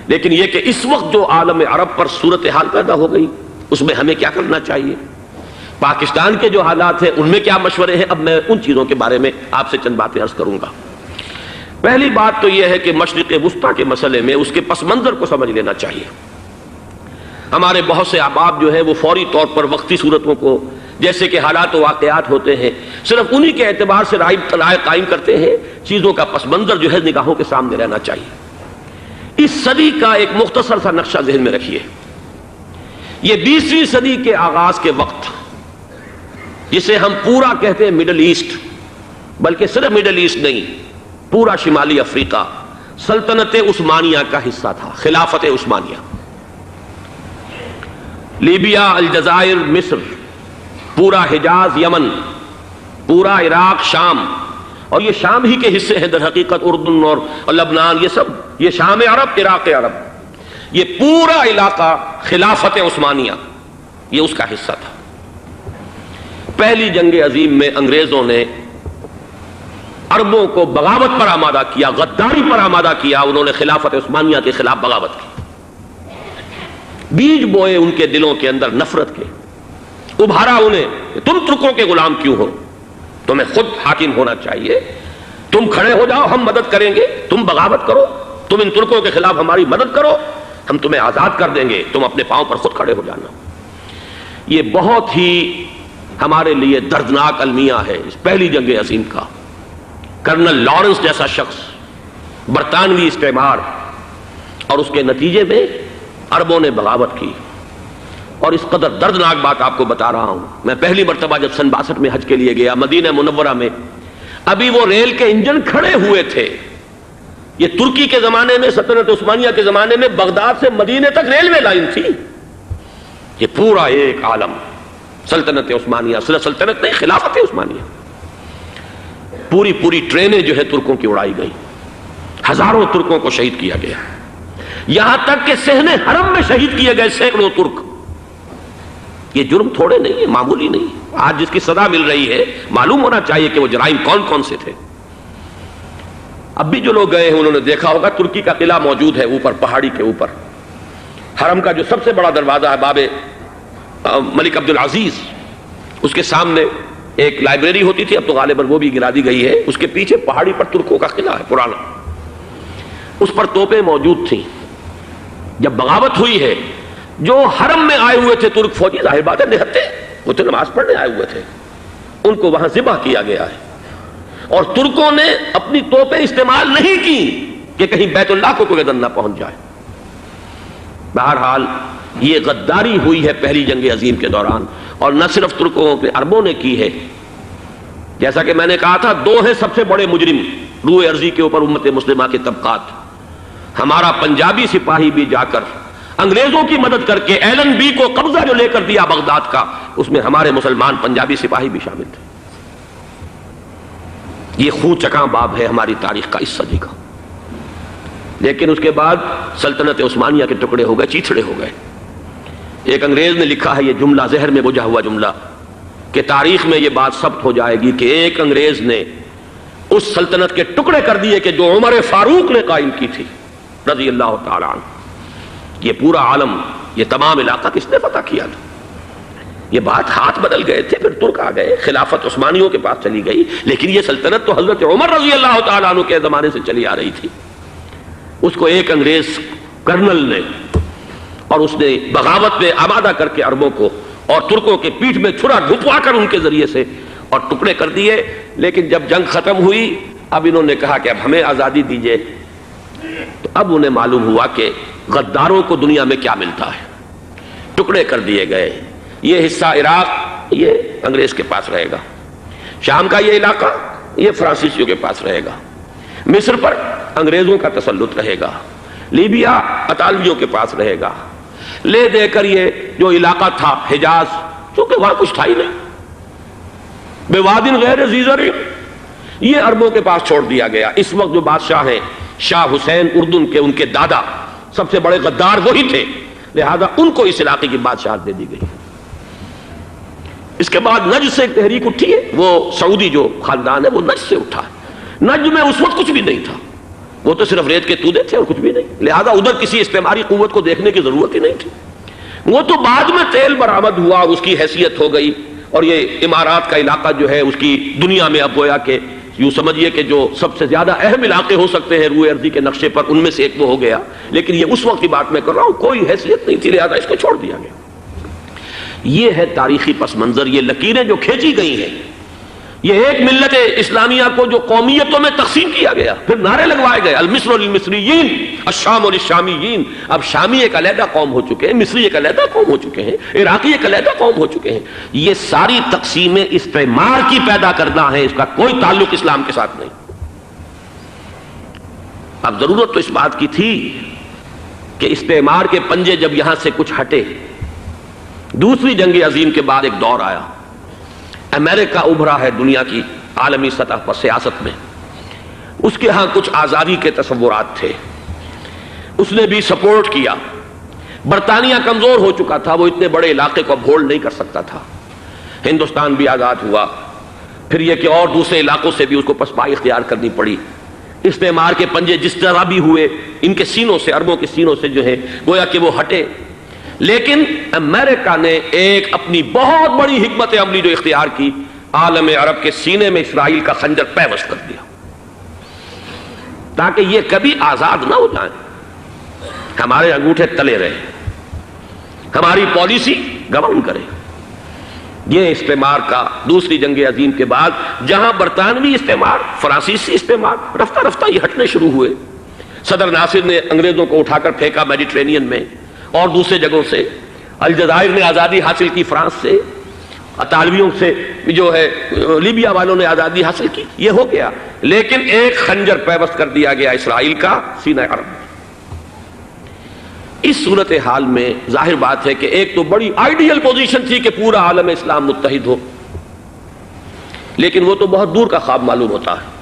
لیکن یہ کہ اس وقت جو عالم عرب پر صورتحال پیدا ہو گئی اس میں ہمیں کیا کرنا چاہیے، پاکستان کے جو حالات ہیں ان میں کیا مشورے ہیں، اب میں ان چیزوں کے بارے میں آپ سے چند باتیں عرض کروں گا۔ پہلی بات تو یہ ہے کہ مشرق وسطیٰ کے مسئلے میں اس کے پس منظر کو سمجھ لینا چاہیے۔ ہمارے بہت سے احباب جو ہیں وہ فوری طور پر وقتی صورتوں کو، جیسے کہ حالات و واقعات ہوتے ہیں، صرف انہی کے اعتبار سے رائے قائم کرتے ہیں، چیزوں کا پس منظر جو ہے نگاہوں کے سامنے رہنا چاہیے۔ اس صدی کا ایک مختصر سا نقشہ ذہن میں رکھیے۔ یہ 20ویں صدی کے آغاز کے وقت، جسے ہم پورا کہتے ہیں مڈل ایسٹ، بلکہ صرف مڈل ایسٹ نہیں، پورا شمالی افریقہ سلطنت عثمانیہ کا حصہ تھا، خلافت عثمانیہ۔ لیبیا، الجزائر، مصر، پورا حجاز، یمن، پورا عراق، شام، اور یہ شام ہی کے حصے ہیں در حقیقت، اردن اور لبنان، یہ سب یہ شام عرب، عراق عرب، یہ پورا علاقہ خلافت عثمانیہ یہ اس کا حصہ تھا۔ پہلی جنگ عظیم میں انگریزوں نے عربوں کو بغاوت پر آمادہ کیا، غداری پر آمادہ کیا، انہوں نے خلافت عثمانیہ کے خلاف بغاوت کی، بیج بوئے ان کے دلوں کے اندر نفرت کے، ابھارا انہیں کہ تم ترکوں کے غلام کیوں ہو، تمہیں خود حاکم ہونا چاہیے، تم کھڑے ہو جاؤ، ہم مدد کریں گے، تم بغاوت کرو، تم ان ترکوں کے خلاف ہماری مدد کرو، ہم تمہیں آزاد کر دیں گے، تم اپنے پاؤں پر خود کھڑے ہو جانا۔ یہ بہت ہی ہمارے لیے دردناک المیہ ہے اس پہلی جنگ عظیم کا۔ کرنل لارنس جیسا شخص، برطانوی استعمار، اور اس کے نتیجے میں عربوں نے بغاوت کی۔ اور اس قدر دردناک بات آپ کو بتا رہا ہوں، میں پہلی مرتبہ جب سن 62 میں حج کے لیے گیا مدینہ منورہ میں، ابھی وہ ریل کے انجن کھڑے ہوئے تھے۔ یہ ترکی کے زمانے میں، سلطنت عثمانیہ کے زمانے میں بغداد سے مدینے تک ریلوے لائن تھی۔ یہ پورا ایک عالم سلطنت عثمانیہ، صرف سلطنت نہیں، خلافت عثمانیہ، پوری ٹرینیں جو ہے ترکوں کی اڑائی گئی، ہزاروں ترکوں کو شہید کیا گیا، یہاں تک کہ صحن حرم میں شہید کیے گئے سینکڑوں ترک۔ یہ جرم تھوڑے نہیں ہے، معمولی نہیں۔ آج جس کی سزا مل رہی ہے، معلوم ہونا چاہیے کہ وہ جرائم کون کون سے تھے۔ اب بھی جو لوگ گئے ہیں انہوں نے دیکھا ہوگا ترکی کا قلعہ موجود ہے اوپر پہاڑی کے اوپر، حرم کا جو سب سے بڑا دروازہ ہے باب ملک عبدالعزیز، اس کے سامنے ایک لائبریری ہوتی تھی، اب تو غالباً وہ بھی گرا دی گئی ہے، اس کے پیچھے پہاڑی پر ترکوں کا قلعہ ہے پرانا، اس پر توپیں موجود تھیں۔ جب بغاوت ہوئی ہے، جو حرم میں آئے ہوئے تھے ترک فوجی، ظاہر بات ہے نہتے، وہ تو نماز پڑھنے آئے ہوئے تھے، ان کو وہاں ذبح کیا گیا ہے، اور ترکوں نے اپنی توپیں استعمال نہیں کی کہ کہیں بیت اللہ کو کوئی اذن نہ پہنچ جائے۔ بہرحال یہ غداری ہوئی ہے پہلی جنگ عظیم کے دوران، اور نہ صرف ترکوں کے، عربوں نے کی ہے۔ جیسا کہ میں نے کہا تھا، دو ہیں سب سے بڑے مجرم روئے ارضی کے اوپر امت مسلمہ کے طبقات۔ ہمارا پنجابی سپاہی بھی جا کر انگریزوں کی مدد کر کے ایلن بی کو قبضہ جو لے کر دیا بغداد کا، اس میں ہمارے مسلمان پنجابی سپاہی بھی شامل تھے۔ یہ خون چکاں باب ہے ہماری تاریخ کا اس صدی کا۔ لیکن اس کے بعد سلطنت عثمانیہ کے ٹکڑے ہو گئے، چیتھڑے ہو گئے۔ ایک انگریز نے لکھا ہے، یہ جملہ ذہن میں بجھا ہوا جملہ، کہ تاریخ میں یہ بات ثبت ہو جائے گی کہ ایک انگریز نے اس سلطنت کے ٹکڑے کر دیے کہ جو عمر فاروق نے قائم کی تھی رضی اللہ تعالیٰ عنہ۔ یہ پورا عالم، یہ تمام علاقہ کس نے فتح کیا تھا؟ یہ بات ہاتھ بدل گئے تھے، پھر ترک آ گئے، خلافت عثمانیوں کے پاس چلی گئی، لیکن یہ سلطنت تو حضرت عمر رضی اللہ تعالیٰ عنہ کے زمانے سے چلی آ رہی تھی۔ اس کو ایک انگریز کرنل نے، اور اس نے بغاوت میں آمادہ کر کے عربوں کو اور ترکوں کے پیٹھ میں چھرا ڈھپوا کر ان کے ذریعے سے اور ٹکڑے کر دیے۔ لیکن جب جنگ ختم ہوئی، اب انہوں نے کہا کہ اب ہمیں آزادی دیجیے، تو اب انہیں معلوم ہوا کہ غداروں کو دنیا میں کیا ملتا ہے۔ ٹکڑے کر دیے گئے۔ یہ حصہ عراق یہ انگریز کے پاس رہے گا، شام کا یہ علاقہ یہ فرانسیسیوں کے پاس رہے گا، مصر پر انگریزوں کا تسلط رہے گا، لیبیا اطالویوں کے پاس رہے گا، لے دے کر یہ جو علاقہ تھا حجاز، چونکہ وہاں کچھ تھا ہی نہیں، بے وادن غیر ذی زرع، یہ عربوں کے پاس چھوڑ دیا گیا۔ اس وقت جو بادشاہ ہیں شاہ حسین اردن کے، ان کے دادا سب سے بڑے غدار وہی تھے، لہذا ان کو اس علاقے کی بادشاہت دے دی گئی۔ اس کے بعد نجد سے ایک تحریک اٹھی ہے، وہ سعودی جو خاندان ہے وہ نجد سے اٹھا ہے۔ نجد میں اس وقت کچھ بھی نہیں تھا، وہ تو صرف ریت کے تودے تھے اور کچھ بھی نہیں، لہذا ادھر کسی استعماری قوت کو دیکھنے کی ضرورت ہی نہیں تھی۔ وہ تو بعد میں تیل برآمد ہوا اور اس کی حیثیت ہو گئی، اور یہ امارات کا علاقہ جو ہے اس کی دنیا میں اب گویا کہ یوں سمجھیے کہ جو سب سے زیادہ اہم علاقے ہو سکتے ہیں روئے ارضی کے نقشے پر، ان میں سے ایک وہ ہو گیا۔ لیکن یہ اس وقت کی بات میں کر رہا ہوں، کوئی حیثیت نہیں تھی، لہذا اس کو چھوڑ دیا گیا۔ یہ ہے تاریخی پس منظر، یہ لکیریں جو کھینچی گئی ہیں، یہ ایک ملت اسلامیہ کو جو قومیتوں میں تقسیم کیا گیا، پھر نعرے لگوائے گئے المصر للمصریین الشام للشامیین۔ اب شامی ایک علیحدہ قوم ہو چکے ہیں، مصری ایک علیحدہ قوم ہو چکے ہیں، عراقی ایک علیحدہ قوم ہو چکے ہیں۔ یہ ساری تقسیمیں استعمار کی پیدا کرنا ہے، اس کا کوئی تعلق اسلام کے ساتھ نہیں۔ اب ضرورت تو اس بات کی تھی کہ استعمار کے پنجے جب یہاں سے کچھ ہٹے، دوسری جنگ عظیم کے بعد ایک دور آیا، امریکہ ابھرا ہے دنیا کی عالمی سطح پر سیاست میں، اس کے ہاں کچھ آزادی کے تصورات تھے، اس نے بھی سپورٹ کیا۔ برطانیہ کمزور ہو چکا تھا، وہ اتنے بڑے علاقے کو اب ہولڈ نہیں کر سکتا تھا۔ ہندوستان بھی آزاد ہوا، پھر یہ کہ اور دوسرے علاقوں سے بھی اس کو پسپائی اختیار کرنی پڑی۔ استعمار کے پنجے جس طرح بھی ہوئے، ان کے سینوں سے، عربوں کے سینوں سے جو ہے گویا کہ وہ ہٹے، لیکن امریکہ نے ایک اپنی بہت بڑی حکمت عملی جو اختیار کی، عالم عرب کے سینے میں اسرائیل کا خنجر پیوست کر دیا، تاکہ یہ کبھی آزاد نہ ہو جائیں، ہمارے انگوٹھے تلے رہے، ہماری پالیسی گورن کرے۔ یہ استعمار کا دوسری جنگ عظیم کے بعد جہاں برطانوی استعمار، فرانسیسی استعمار رفتہ رفتہ یہ ہٹنے شروع ہوئے، صدر ناصر نے انگریزوں کو اٹھا کر پھینکا میڈیٹرینین میں اور دوسرے جگہوں سے، الجزائر نے آزادی حاصل کی فرانس سے، اطالویوں سے جو ہے لیبیا والوں نے آزادی حاصل کی، یہ ہو گیا، لیکن ایک خنجر پیوست کر دیا گیا اسرائیل کا سینہ عرب میں۔ اس صورتحال میں ظاہر بات ہے کہ ایک تو بڑی آئیڈیل پوزیشن تھی کہ پورا عالم اسلام متحد ہو، لیکن وہ تو بہت دور کا خواب معلوم ہوتا ہے۔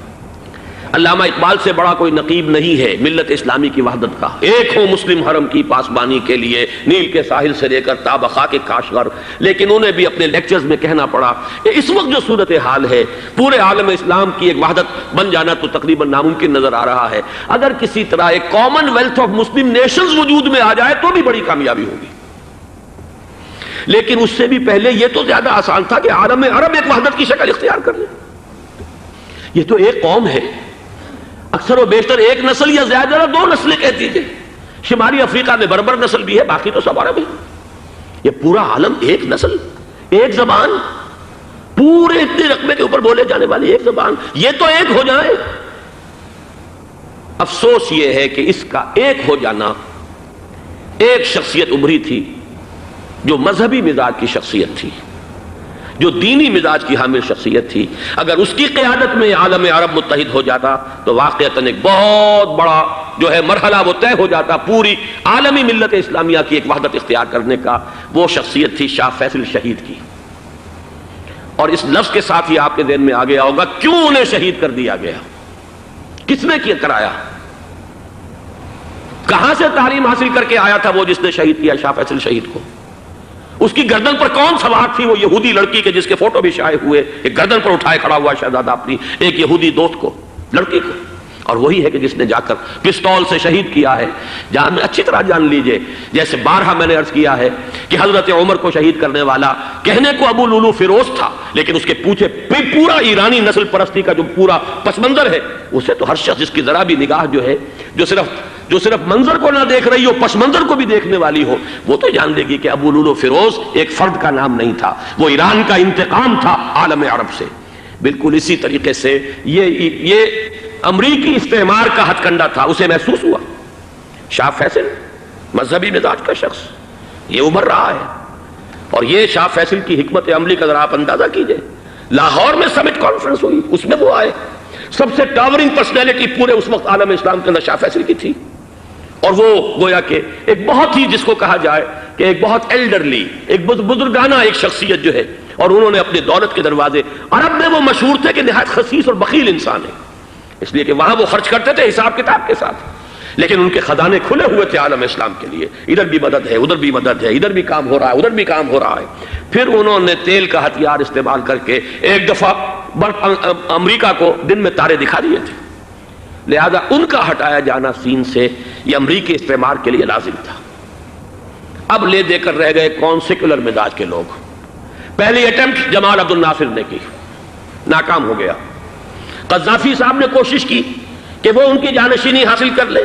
علامہ اقبال سے بڑا کوئی نقیب نہیں ہے ملت اسلامی کی وحدت کا۔ ایک ہو مسلم حرم کی پاسبانی کے لیے، نیل کے ساحل سے لے کر تابخا کے کاشغر، لیکن انہیں بھی اپنے لیکچرز میں کہنا پڑا کہ اس وقت جو صورتحال ہے، پورے عالم اسلام کی ایک وحدت بن جانا تو تقریباً ناممکن نظر آ رہا ہے۔ اگر کسی طرح ایک common wealth of Muslim nations وجود میں آ جائے تو بھی بڑی کامیابی ہوگی، لیکن اس سے بھی پہلے یہ تو زیادہ آسان تھا کہ عالم عرب ایک وحدت کی شکل اختیار کر لے۔ یہ تو ایک قوم ہے، اکثر و بیشتر ایک نسل یا زیادہ دو نسلیں کہتی تھے، شمالی افریقہ میں بربر نسل بھی ہے، باقی تو سب عرب ہے۔ یہ پورا عالم ایک نسل، ایک زبان، پورے اتنے رقبے کے اوپر بولے جانے والی ایک زبان، یہ تو ایک ہو جائے۔ افسوس یہ ہے کہ اس کا ایک ہو جانا، ایک شخصیت ابھری تھی جو مذہبی مزاج کی شخصیت تھی، جو دینی مزاج کی حامل شخصیت تھی، اگر اس کی قیادت میں عالم عرب متحد ہو جاتا تو واقعتاً ایک بہت بڑا جو ہے مرحلہ وہ طے ہو جاتا پوری عالمی ملت اسلامیہ کی ایک وحدت اختیار کرنے کا۔ وہ شخصیت تھی شاہ فیصل شہید کی، اور اس لفظ کے ساتھ ہی آپ کے ذہن میں آ گیا ہوگا کیوں انہیں شہید کر دیا گیا، کس نے کیا کرایا، کہاں سے تعلیم حاصل کر کے آیا تھا وہ جس نے شہید کیا شاہ فیصل شہید کو، اس کی گردن پر کون سوار تھی، وہ یہودی لڑکی کے جس کے فوٹو بھی شائع ہوئے، ایک گردن پر اٹھائے کھڑا ہوا شہزادہ اپنی ایک یہودی دوست کو، لڑکی کو، اور وہی ہے کہ جس نے جا کر پستول سے شہید کیا ہے۔ اچھی طرح جان لیجئے، جیسے بارہا میں نے عرض کیا ہے کہ حضرت عمر کو شہید کرنے والا کہنے کو ابو لولو فیروز تھا، لیکن اس کے پیچھے پورا ایرانی نسل پرستی کا جو پورا پس منظر ہے، اسے تو ہر شخص جس کی ذرا بھی نگاہ جو ہے جو صرف منظر کو نہ دیکھ رہی ہو، پس منظر کو بھی دیکھنے والی ہو، وہ تو جان لے گی کہ ابو لولو فیروز ایک فرد کا نام نہیں تھا، وہ ایران کا انتقام تھا عالم عرب سے۔ بالکل اسی طریقے سے یہ امریکی استعمار کا ہتھ کنڈا تھا، اسے محسوس ہوا۔ شاہ فیصل مذہبی مزاج کا شخص، یہ ابھر رہا ہے، اور یہ شاہ فیصل کی حکمت عملی کا ذرا آپ اندازہ کیجئے۔ لاہور میں سمٹ کانفرنس ہوئی، اس میں وہ آئے، سب سے ٹاورنگ پرسنالٹی پورے اس وقت عالم اسلام کے اندر شاہ فیصل کی تھی، اور وہ گویا کہ ایک بہت ہی جس کو کہا جائے کہ ایک بہت ایلڈرلی، ایک بزرگانہ ایک شخصیت جو ہے، اور انہوں نے اپنے دولت کے دروازے، عرب میں وہ مشہور تھے کہ نہایت خسیس اور بخیل انسان ہے، اس لیے کہ وہاں وہ خرچ کرتے تھے حساب کتاب کے ساتھ، لیکن ان کے خزانے کھلے ہوئے تھے عالم اسلام کے لیے، ادھر بھی مدد ہے، ادھر بھی مدد ہے، ادھر بھی کام ہو رہا ہے، ادھر بھی کام ہو رہا ہے۔ پھر انہوں نے تیل کا ہتھیار استعمال کر کے ایک دفعہ امریکہ کو دن میں تارے دکھا دیے تھے، لہذا ان کا ہٹایا جانا سین سے یہ امریکی استعمار کے لیے لازم تھا۔ اب لے دے کر رہ گئے کون؟ سیکولر مزاج کے لوگ۔ پہلی اٹیمپٹ جمال عبد الناصر نے کی، ناکام ہو گیا۔ قذافی صاحب نے کوشش کی کہ وہ ان کی جانشینی حاصل کر لے،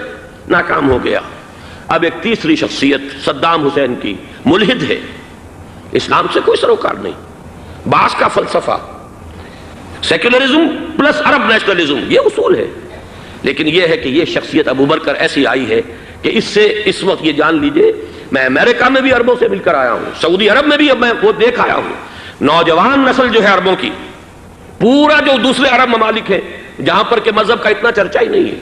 ناکام ہو گیا۔ اب ایک تیسری شخصیت صدام حسین کی، ملحد ہے، اسلام سے کوئی سروکار نہیں، باس کا فلسفہ، سیکولرزم پلس عرب نیشنلزم، یہ اصول ہے۔ لیکن یہ ہے کہ یہ شخصیت ابو بکر ایسی آئی ہے کہ اس سے اس وقت یہ جان لیجئے، میں امریکہ میں بھی عربوں سے مل کر آیا ہوں، سعودی عرب میں بھی اب میں وہ دیکھ آیا ہوں، نوجوان نسل جو ہے عربوں کی، پورا جو دوسرے عرب ممالک ہیں جہاں پر کہ مذہب کا اتنا چرچا ہی نہیں ہے،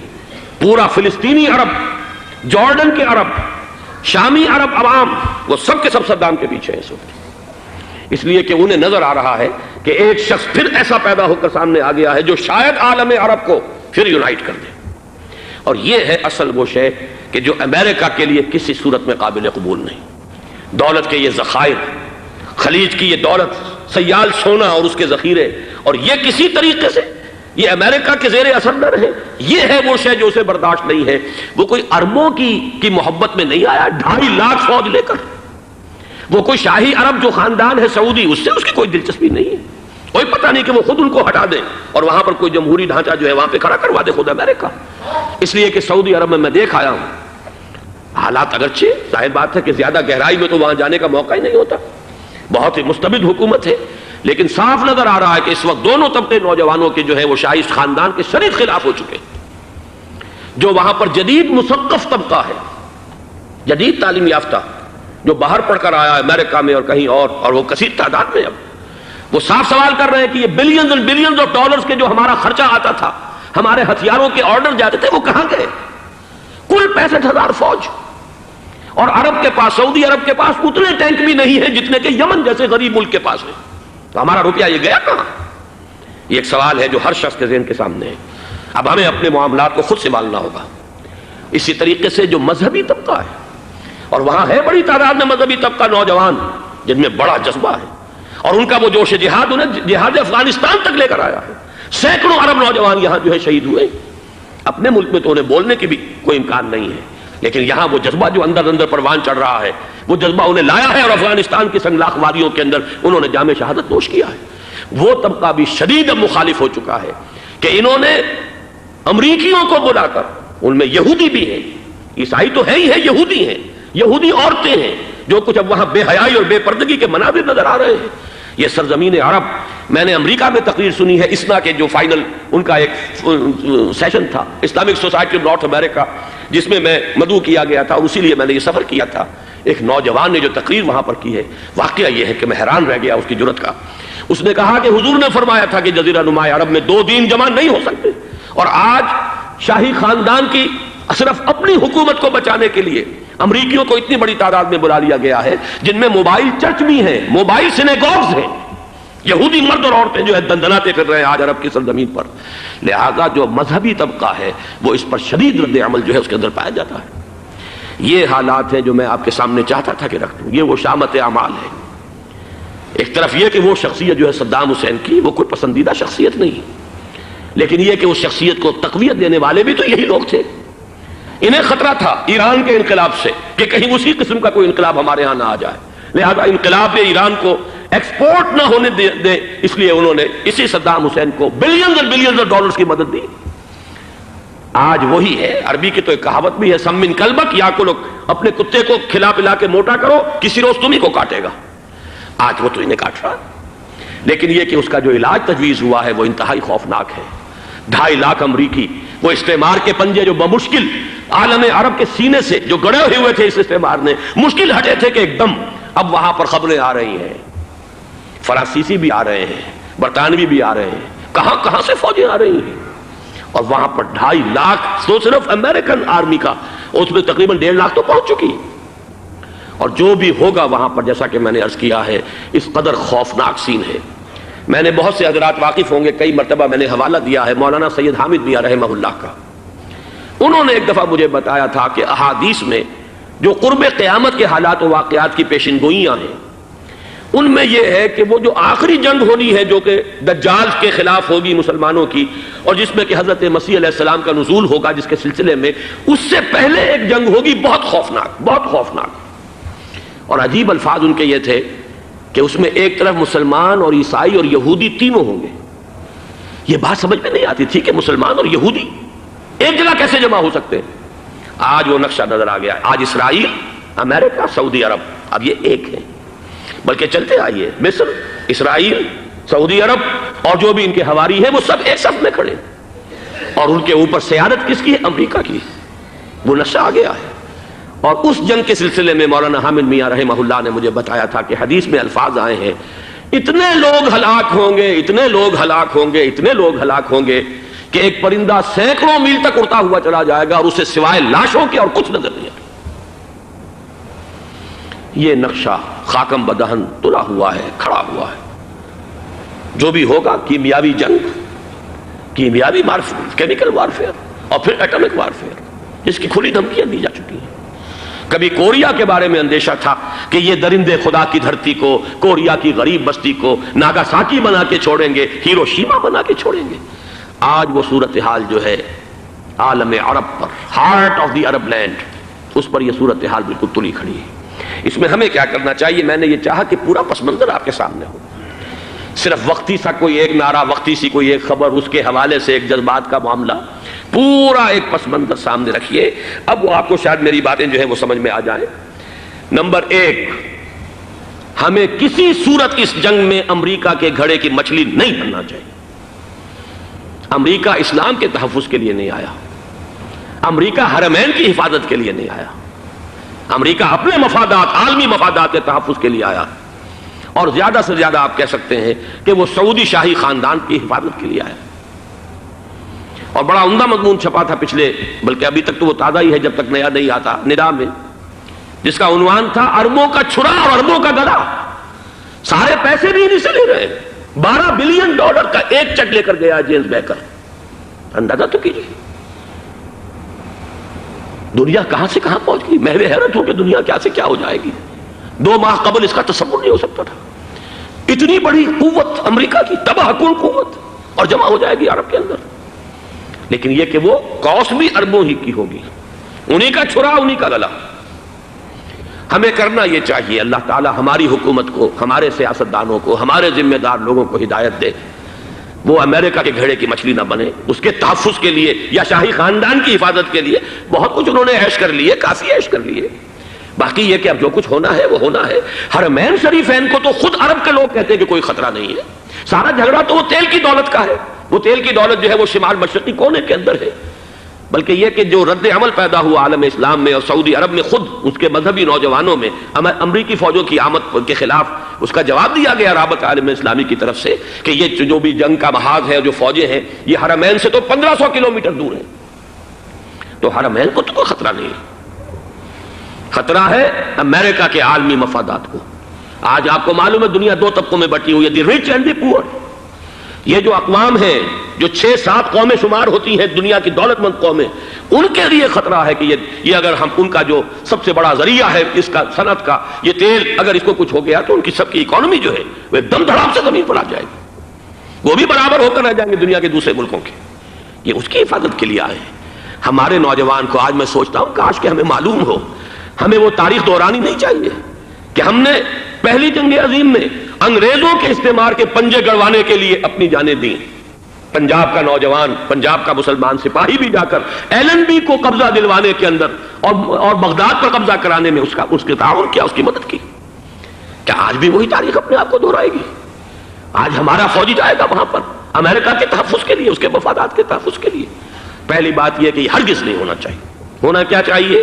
پورا فلسطینی عرب، جارڈن کے عرب، شامی عرب عوام، وہ سب کے سب صدام کے پیچھے ہیں اس وقت، اس لیے کہ انہیں نظر آ رہا ہے کہ ایک شخص پھر ایسا پیدا ہو کر سامنے آ گیا ہے جو شاید عالم عرب کو پھر یونائٹ کر دے۔ اور یہ ہے اصل وہ شے کہ جو امریکہ کے لیے کسی صورت میں قابل قبول نہیں۔ دولت کے یہ ذخائر، خلیج کی یہ دولت، سیال سونا اور اس کے ذخیرے، اور یہ کسی طریقے سے یہ امریکہ کے زیر اثر نہ رہے، یہ ہے وہ شے جو اسے برداشت نہیں ہے۔ وہ کوئی اربوں کی محبت میں نہیں آیا 2.5 لاکھ فوج لے کر، وہ کوئی شاہی عرب جو خاندان ہے سعودی، اس سے اس کی کوئی دلچسپی نہیں ہے، کوئی پتہ نہیں کہ وہ خود ان کو ہٹا دیں اور وہاں پر کوئی جمہوری ڈھانچہ جو ہے وہاں پہ کھڑا کروا دے خود امریکہ۔ اس لیے کہ سعودی عرب میں دیکھ آیا ہوں، حالات اگرچہ ظاہر بات ہے کہ زیادہ گہرائی میں تو وہاں جانے کا موقع ہی نہیں ہوتا، بہت ہی مستبد حکومت ہے، لیکن صاف نظر آ رہا ہے کہ اس وقت دونوں طبقے نوجوانوں کے جو ہے وہ شاہی خاندان کے شدید خلاف ہو چکے ہیں۔ جو وہاں پر جدید مثقف طبقہ ہے، جدید تعلیم یافتہ، جو باہر پڑھ کر آیا ہے امریکہ میں اور کہیں اور وہ کثیر تعداد میں، اب وہ صاف سوال کر رہے ہیں کہ یہ بلینز اور بلینز آف ڈالرز کے جو ہمارا خرچہ آتا تھا، ہمارے ہتھیاروں کے آرڈر جاتے تھے، وہ کہاں گئے؟ کل 65,000 فوج، اور عرب کے پاس، سعودی عرب کے پاس اتنے ٹینک بھی نہیں ہیں جتنے کہ یمن جیسے غریب ملک کے پاس ہے، تو ہمارا روپیہ یہ گیا کہاں؟ یہ ایک سوال ہے جو ہر شخص کے ذہن کے سامنے ہے۔ اب ہمیں اپنے معاملات کو خود سنبھالنا ہوگا۔ اسی طریقے سے جو مذہبی طبقہ ہے، اور وہاں ہے بڑی تعداد میں مذہبی طبقہ نوجوان جن میں بڑا جذبہ ہے، اور ان کا وہ جوش جہاد انہیں جہاد افغانستان تک لے کر آیا ہے۔ سینکڑوں عرب نوجوان یہاں جو ہے شہید ہوئے، اپنے ملک میں تو انہیں بولنے کی بھی کوئی امکان نہیں ہے، لیکن یہاں وہ جذبہ جو اندر اندر پروان چڑھ رہا ہے، وہ جذبہ انہیں لایا ہے اور افغانستان کی سنگلاخ وادیوں کے اندر انہوں نے جام شہادت نوش کیا ہے۔ وہ طبقہ بھی شدید مخالف ہو چکا ہے کہ انہوں نے امریکیوں کو بلا کر، ان میں یہودی بھی ہیں، عیسائی تو ہے ہی ہے، یہودی ہیں، یہودی عورتیں ہیں، جو کچھ اب وہاں بے حیائی اور بے پردگی کے مناظر نظر آ رہے ہیں۔ یہ سرزمین عرب، میں نے امریکہ میں تقریر سنی ہے اسنا کے جو فائنل ان کا ایک سیشن تھا، اسلامک سوسائٹی آف نارتھ امریکہ، جس میں میں مدعو کیا گیا تھا، اور اسی لیے میں نے یہ سفر کیا تھا۔ ایک نوجوان نے جو تقریر وہاں پر کی ہے، واقعہ یہ ہے کہ میں حیران رہ گیا اس کی جرأت کا۔ اس نے کہا کہ حضور نے فرمایا تھا کہ جزیرہ نما عرب میں 2 دین جمع نہیں ہو سکتے، اور آج شاہی خاندان کی صرف اپنی حکومت کو بچانے کے لیے امریکیوں کو اتنی بڑی تعداد میں بلا لیا گیا ہے، جن میں موبائل چرچ بھی ہیں، موبائل سینیگوگز ہیں، یہودی مرد اور عورتیں جو ہے دندناتے پھر رہے ہیں آج عرب کی سرزمین پر۔ لہذا جو مذہبی طبقہ ہے وہ اس پر شدید رد عمل جو ہے اس کے اندر پایا جاتا ہے۔ یہ حالات ہیں جو میں آپ کے سامنے چاہتا تھا کہ رکھ دوں۔ یہ وہ شامت اعمال ہے۔ ایک طرف یہ کہ وہ شخصیت جو ہے صدام حسین کی، وہ کوئی پسندیدہ شخصیت نہیں، لیکن یہ کہ اس شخصیت کو تقویت دینے والے بھی تو یہی لوگ تھے۔ انہیں خطرہ تھا ایران کے انقلاب سے کہ کہیں اسی قسم کا کوئی انقلاب ہمارے ہاں نہ آ جائے، لہذا انقلاب ایران کو ایکسپورٹ نہ ہونے دے، اس لیے انہوں نے اسی صدام حسین کو بلینز اور بلینز آف ڈالرز کی مدد دی۔ آج وہی ہے، عربی کی تو ایک کہاوت بھی ہے، سمن کلبک، یا کو لوگ اپنے کتے کو کھلا پلا کے موٹا کرو، کسی روز تمہیں کو کاٹے گا۔ آج وہ تو انہیں کاٹ رہا، لیکن یہ کہ اس کا جو علاج تجویز ہوا ہے وہ انتہائی خوفناک ہے۔ 2.5 لاکھ امریکی، وہ استعمار کے پنجے جو بمشکل عالم عرب کے سینے سے جو گڑے ہوئے تھے اس استعمار نے، مشکل ہٹے تھے کہ ایک دم اب وہاں پر خبریں آ رہی ہیں، فرانسیسی بھی آ رہے ہیں، برطانوی بھی آ رہے ہیں، کہاں کہاں سے فوجیں آ رہی ہیں، اور وہاں پر 2.5 لاکھ تو صرف امریکن آرمی کا، اس میں تقریباً 1.5 لاکھ تو پہنچ چکی، اور جو بھی ہوگا وہاں پر جیسا کہ میں نے عرض کیا ہے اس قدر خوفناک سین ہے۔ میں نے بہت سے حضرات واقف ہوں گے، کئی مرتبہ میں نے حوالہ دیا ہے مولانا سید حامد میاں رحمہ اللہ کا۔ انہوں نے ایک دفعہ مجھے بتایا تھا کہ احادیث میں جو قرب قیامت کے حالات و واقعات کی پیشن گوئیاں ہیں، ان میں یہ ہے کہ وہ جو آخری جنگ ہونی ہے جو کہ دجال کے خلاف ہوگی مسلمانوں کی، اور جس میں کہ حضرت مسیح علیہ السلام کا نزول ہوگا، جس کے سلسلے میں اس سے پہلے ایک جنگ ہوگی بہت خوفناک، بہت خوفناک۔ اور عجیب الفاظ ان کے یہ تھے کہ اس میں ایک طرف مسلمان اور عیسائی اور یہودی تینوں ہوں گے۔ یہ بات سمجھ میں نہیں آتی تھی کہ مسلمان اور یہودی ایک جگہ کیسے جمع ہو سکتے ہیں۔ آج وہ نقشہ نظر آ گیا ہے۔ آج اسرائیل، امریکہ، سعودی عرب اب یہ ایک ہیں، بلکہ چلتے آئیے مصر، اسرائیل، سعودی عرب اور جو بھی ان کے حواری ہیں وہ سب ایک صف میں کھڑے ہیں، اور ان کے اوپر سیادت کس کی ہے؟ امریکہ کی۔ وہ نقشہ آ گیا ہے۔ اور اس جنگ کے سلسلے میں مولانا حامد میاں رحمہ اللہ نے مجھے بتایا تھا کہ حدیث میں الفاظ آئے ہیں، اتنے لوگ ہلاک ہوں گے، اتنے لوگ ہلاک ہوں گے، اتنے لوگ ہلاک ہوں گے کہ ایک پرندہ سینکڑوں میل تک اڑتا ہوا چلا جائے گا اور اسے سوائے لاشوں کے اور کچھ نظر نہیں آئے۔ یہ نقشہ خاکم بدہن تلا ہوا ہے، کھڑا ہوا ہے۔ جو بھی ہوگا کیمیاوی جنگ، کیمیاوی کیمیکل وارفیئر اور پھر ایٹمک وارفیئر، جس کی کھلی دھمکیاں دی جا چکی ہیں۔ کبھی کوریا کے بارے میں اندیشہ تھا کہ یہ درندے خدا کی دھرتی کو، کوریا کی غریب بستی کو ناگاساکی بنا کے چھوڑیں گے، ہیروشیما بنا کے چھوڑیں گے۔ آج وہ صورتحال جو ہے عالم عرب پر، heart of the Arab land, اس پر یہ صورتحال بالکل تلی کھڑی ہے۔ اس میں ہمیں کیا کرنا چاہیے؟ میں نے یہ چاہا کہ پورا پس منظر آپ کے سامنے ہو، صرف وقتی سا کوئی ایک نعرہ، وقتی سی کوئی ایک خبر، اس کے حوالے سے ایک جذبات کا معاملہ، پورا ایک پس منظر سامنے رکھیے۔ اب وہ آپ کو شاید میری باتیں جو ہیں وہ سمجھ میں آ جائیں۔ نمبر ایک، ہمیں کسی صورت اس جنگ میں امریکہ کے گھڑے کی مچھلی نہیں بننا چاہیے۔ امریکہ اسلام کے تحفظ کے لیے نہیں آیا، امریکہ حرمین کی حفاظت کے لیے نہیں آیا، امریکہ اپنے مفادات، عالمی مفادات کے تحفظ کے لیے آیا، اور زیادہ سے زیادہ آپ کہہ سکتے ہیں کہ وہ سعودی شاہی خاندان کی حفاظت کے لیے آیا۔ اور بڑا عمدہ مضمون چھپا تھا پچھلے، بلکہ ابھی تک تو وہ تازہ ہی ہے جب تک نیا نہیں آتا، ندا میں، جس کا عنوان تھا اربوں کا چھرا اور اربوں کا گدا۔ سارے پیسے بھی انہیں سے لے رہے ہیں۔ $12 بلین کا ایک چیک لے کر گیا جیمز بیکر۔ اندازہ تو کیجیے دنیا کہاں سے کہاں پہنچ گئی۔ میں حیرت ہوں کہ دنیا کیا سے کیا ہو جائے گی۔ 2 ماہ قبل اس کا تصور نہیں ہو سکتا تھا۔ اتنی بڑی قوت امریکہ کی، تباہ کن قوت، اور جمع ہو جائے گی عرب کے اندر۔ لیکن یہ کہ وہ کاسٹ بھی اربوں ہی کی ہوگی، انہی کا چھرا، انہی کا گلا۔ ہمیں کرنا یہ چاہیے، اللہ تعالی ہماری حکومت کو، ہمارے سیاستدانوں کو، ہمارے ذمہ دار لوگوں کو ہدایت دے، وہ امریکہ کے گھڑے کی مچھلی نہ بنے۔ اس کے تحفظ کے لیے یا شاہی خاندان کی حفاظت کے لیے بہت کچھ انہوں نے عیش کر لیے، کافی عیش کر لیے۔ باقی یہ کہ اب جو کچھ ہونا ہے وہ ہونا ہے۔ حرمین شریفین کو تو خود عرب کے لوگ کہتے ہیں کہ کوئی خطرہ نہیں ہے۔ سارا جھگڑا تو وہ تیل کی دولت کا ہے۔ وہ تیل کی دولت جو ہے وہ شمال مشرقی کونے کے اندر ہے۔ بلکہ یہ کہ جو رد عمل پیدا ہوا عالم اسلام میں اور سعودی عرب میں، خود اس کے مذہبی نوجوانوں میں امریکی فوجوں کی آمد کے خلاف اس کا جواب دیا گیا رابطہ عالم اسلامی کی طرف سے کہ یہ جو بھی جنگ کا محاذ ہے، جو فوجیں ہیں، یہ حرمین سے تو 1500 کلومیٹر دور ہیں، تو حرمین کو تو کوئی خطرہ نہیں ہے۔ خطرہ ہے امریکہ کے عالمی مفادات کو۔ آج آپ کو معلوم ہے دنیا 2 طبقوں میں بٹی ہوئی ہے، دی رچ اینڈ دی پور۔ یہ جو اقوام ہیں، جو 6-7 قومیں شمار ہوتی ہیں دنیا کی دولت مند قومیں، ان کے لیے خطرہ ہے کہ یہ اگر ہم ان کا جو سب سے بڑا ذریعہ ہے اس کا صنعت کا، یہ تیل، اگر اس کو کچھ ہو گیا تو ان کی سب کی اکانومی جو ہے وہ ایک دم دھڑام سے زمین پر آ جائے گی، وہ بھی برابر ہو کر رہ جائیں گے دنیا کے دوسرے ملکوں کے۔ یہ اس کی حفاظت کے لیے آئے ہیں۔ ہمارے نوجوان کو آج میں سوچتا ہوں کاش کہ ہمیں معلوم ہو، ہمیں وہ تاریخ دہرانی نہیں چاہیے کہ ہم نے پہلی جنگ عظیم میں انگریزوں کے استعمار کے پنجے گڑوانے کے لیے اپنی جانیں دیں۔ پنجاب کا نوجوان، پنجاب کا مسلمان سپاہی بھی جا کر ایلن بی کو قبضہ دلوانے کے اندر اور بغداد پر قبضہ کرانے میں اس کے تعاون کیا، اس کی مدد کی۔ کیا آج بھی وہی تاریخ اپنے آپ کو دہرائے گی؟ آج ہمارا فوجی جائے گا وہاں پر امریکہ کے تحفظ کے لیے، اس کے مفادات کے تحفظ کے لیے؟ پہلی بات یہ کہ یہ ہرگز نہیں ہونا چاہیے۔ ہونا کیا چاہیے؟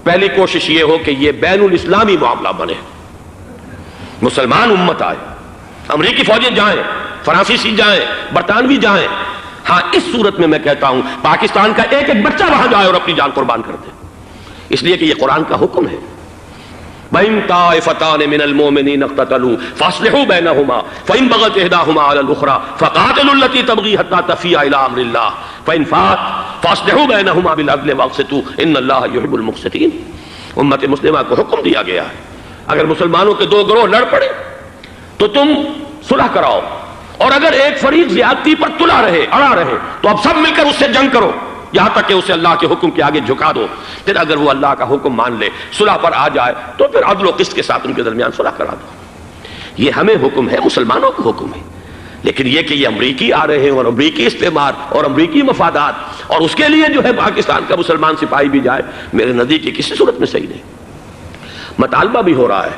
پہلی کوشش یہ ہو کہ یہ بین الاسلامی معاملہ بنے، مسلمان امت آئے، امریکی فوجیں جائیں، فرانسیسی جائیں، برطانوی جائیں۔ ہاں اس صورت میں کہتا ہوں پاکستان کا ایک ایک بچہ وہاں جائے اور اپنی جان قربان کر دے، اس لیے کہ یہ قرآن کا حکم ہے۔ وَإِن طَائِفَتَانِ مِنَ الْمُؤْمِنِينَ اقْتَتَلُوا فَأَصْلِحُوا بَيْنَهُمَا فَإِن بَغَتْ إِحْدَاهُمَا عَلَى الْأُخْرَى فَقَاتِلُوا الَّتِي تَبْغِي حَتَّى تَفِيءَ إِلَىٰ أَمْرِ اللَّهِ فَإِن فَاءَتْ فَأَصْلِحُوا بَيْنَهُمَا بِالْعَدْلِ وَأَقْسِطُوا إِنَّ اللَّهَ يُحِبُّ الْمُقْسِطِينَ۔ امت مسلمہ کو حکم دیا گیا ہے اگر مسلمانوں کے 2 گروہ لڑ پڑے تو تم صلح کراؤ، اور اگر ایک فریق زیادتی پر تلا رہے، اڑا رہے، تو اب سب مل کر اس سے جنگ کرو یہاں تک کہ اسے اللہ کے حکم کے آگے جھکا دو. پھر اگر وہ اللہ کا حکم مان لے، صلح پر آ جائے، تو پھر عدل و قسط کے ساتھ ان کے درمیان صلح کرا دو. یہ ہمیں حکم ہے، مسلمانوں کو حکم ہے. لیکن یہ کہ یہ امریکی آ رہے ہیں اور امریکی استعمار اور امریکی مفادات، اور اس کے لیے جو ہے پاکستان کا مسلمان سپاہی بھی جائے، میرے نزدیک کی کسی صورت میں صحیح نہیں. مطالبہ بھی ہو رہا ہے.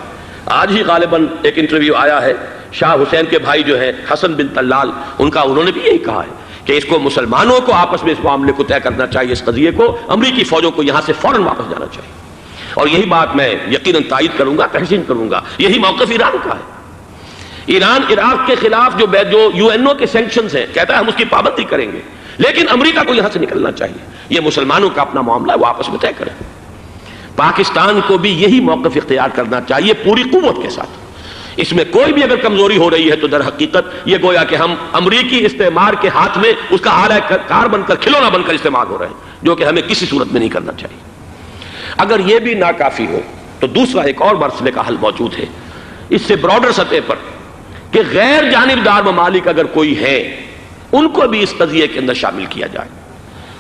آج ہی غالباً ایک انٹرویو آیا ہے، شاہ حسین کے بھائی جو ہیں حسن بن طلال، انہوں نے بھی یہی کہا ہے کہ اس کو مسلمانوں کو آپس میں اس معاملے کو طے کرنا چاہیے، اس قضیے کو، امریکی فوجوں کو یہاں سے فوراً واپس جانا چاہیے. اور یہی بات میں یقیناً تائید کروں گا، تحسین کروں گا. یہی موقف ایران کا ہے. ایران عراق کے خلاف جو یو این او کے سینکشنز ہیں، کہتا ہے ہم اس کی پابندی کریں گے، لیکن امریکہ کو یہاں سے نکلنا چاہیے. یہ مسلمانوں کا اپنا معاملہ ہے، وہ آپس میں طے کریں. پاکستان کو بھی یہی موقف اختیار کرنا چاہیے پوری قوت کے ساتھ. اس میں کوئی بھی اگر کمزوری ہو رہی ہے تو در حقیقت یہ گویا کہ ہم امریکی استعمار کے ہاتھ میں اس کا آلہ کار بن کر، کھلونا بن کر استعمال ہو رہے ہیں، جو کہ ہمیں کسی صورت میں نہیں کرنا چاہیے. اگر یہ بھی ناکافی ہو تو دوسرا ایک اور مسئلے کا حل موجود ہے اس سے براڈر سطح پر، کہ غیر جانبدار ممالک اگر کوئی ہے ان کو بھی اس قضیے کے اندر شامل کیا جائے.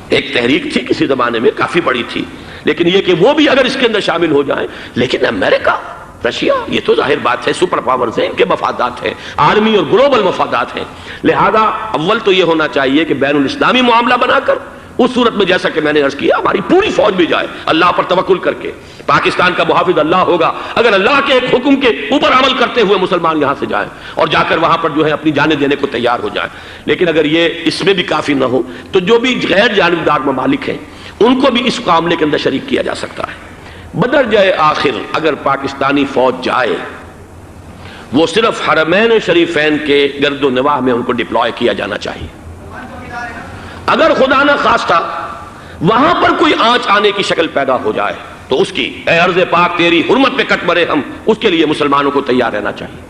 ایک تحریک تھی کسی زمانے میں، کافی بڑی تھی، لیکن یہ کہ وہ بھی اگر اس کے اندر شامل ہو جائیں. لیکن امریکہ، رشیا، یہ تو ظاہر بات ہے سپر پاورز ہیں، ان کے مفادات ہیں، عالمی اور گلوبل مفادات ہیں. لہذا اول تو یہ ہونا چاہیے کہ بین الاسلامی معاملہ بنا کر، اس صورت میں جیسا کہ میں نے عرض کیا ہماری پوری فوج بھی جائے اللہ پر توکل کر کے. پاکستان کا محافظ اللہ ہوگا. اگر اللہ کے ایک حکم کے اوپر عمل کرتے ہوئے مسلمان یہاں سے جائیں اور جا کر وہاں پر جو ہے اپنی جانیں دینے کو تیار ہو جائیں. لیکن اگر یہ اس میں بھی کافی نہ ہو تو جو بھی غیر جانبدار ممالک ہیں ان کو بھی اس معاملے کے اندر شریک کیا جا سکتا ہے. بدرجۂ آخر اگر پاکستانی فوج جائے، وہ صرف حرمین شریفین کے گرد و نواح میں ان کو ڈپلوائے کیا جانا چاہیے. اگر خدا نہ خواستہ وہاں پر کوئی آنچ آنے کی شکل پیدا ہو جائے تو اس کی، اے ارض پاک تیری حرمت پہ کٹ مرے ہم، اس کے لیے مسلمانوں کو تیار رہنا چاہیے.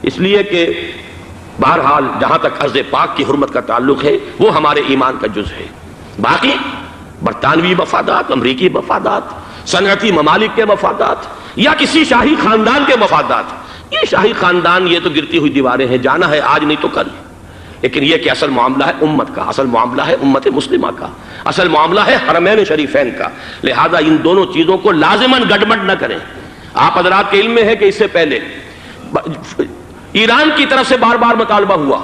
اس لیے کہ بہرحال جہاں تک ارض پاک کی حرمت کا تعلق ہے وہ ہمارے ایمان کا جز ہے. باقی برطانوی مفادات، امریکی مفادات، صنعتی ممالک کے مفادات، یا کسی شاہی خاندان کے مفادات، یہ شاہی خاندان یہ تو گرتی ہوئی دیواریں ہیں، جانا ہے آج نہیں تو کل. لیکن یہ کہ اصل معاملہ ہے امت کا، اصل معاملہ ہے امت مسلمہ کا، اصل معاملہ ہے حرمین شریفین کا. لہذا ان دونوں چیزوں کو لازماً گڈمڈ نہ کریں. آپ حضرات کے علم میں ہے کہ اس سے پہلے ایران کی طرف سے بار بار مطالبہ ہوا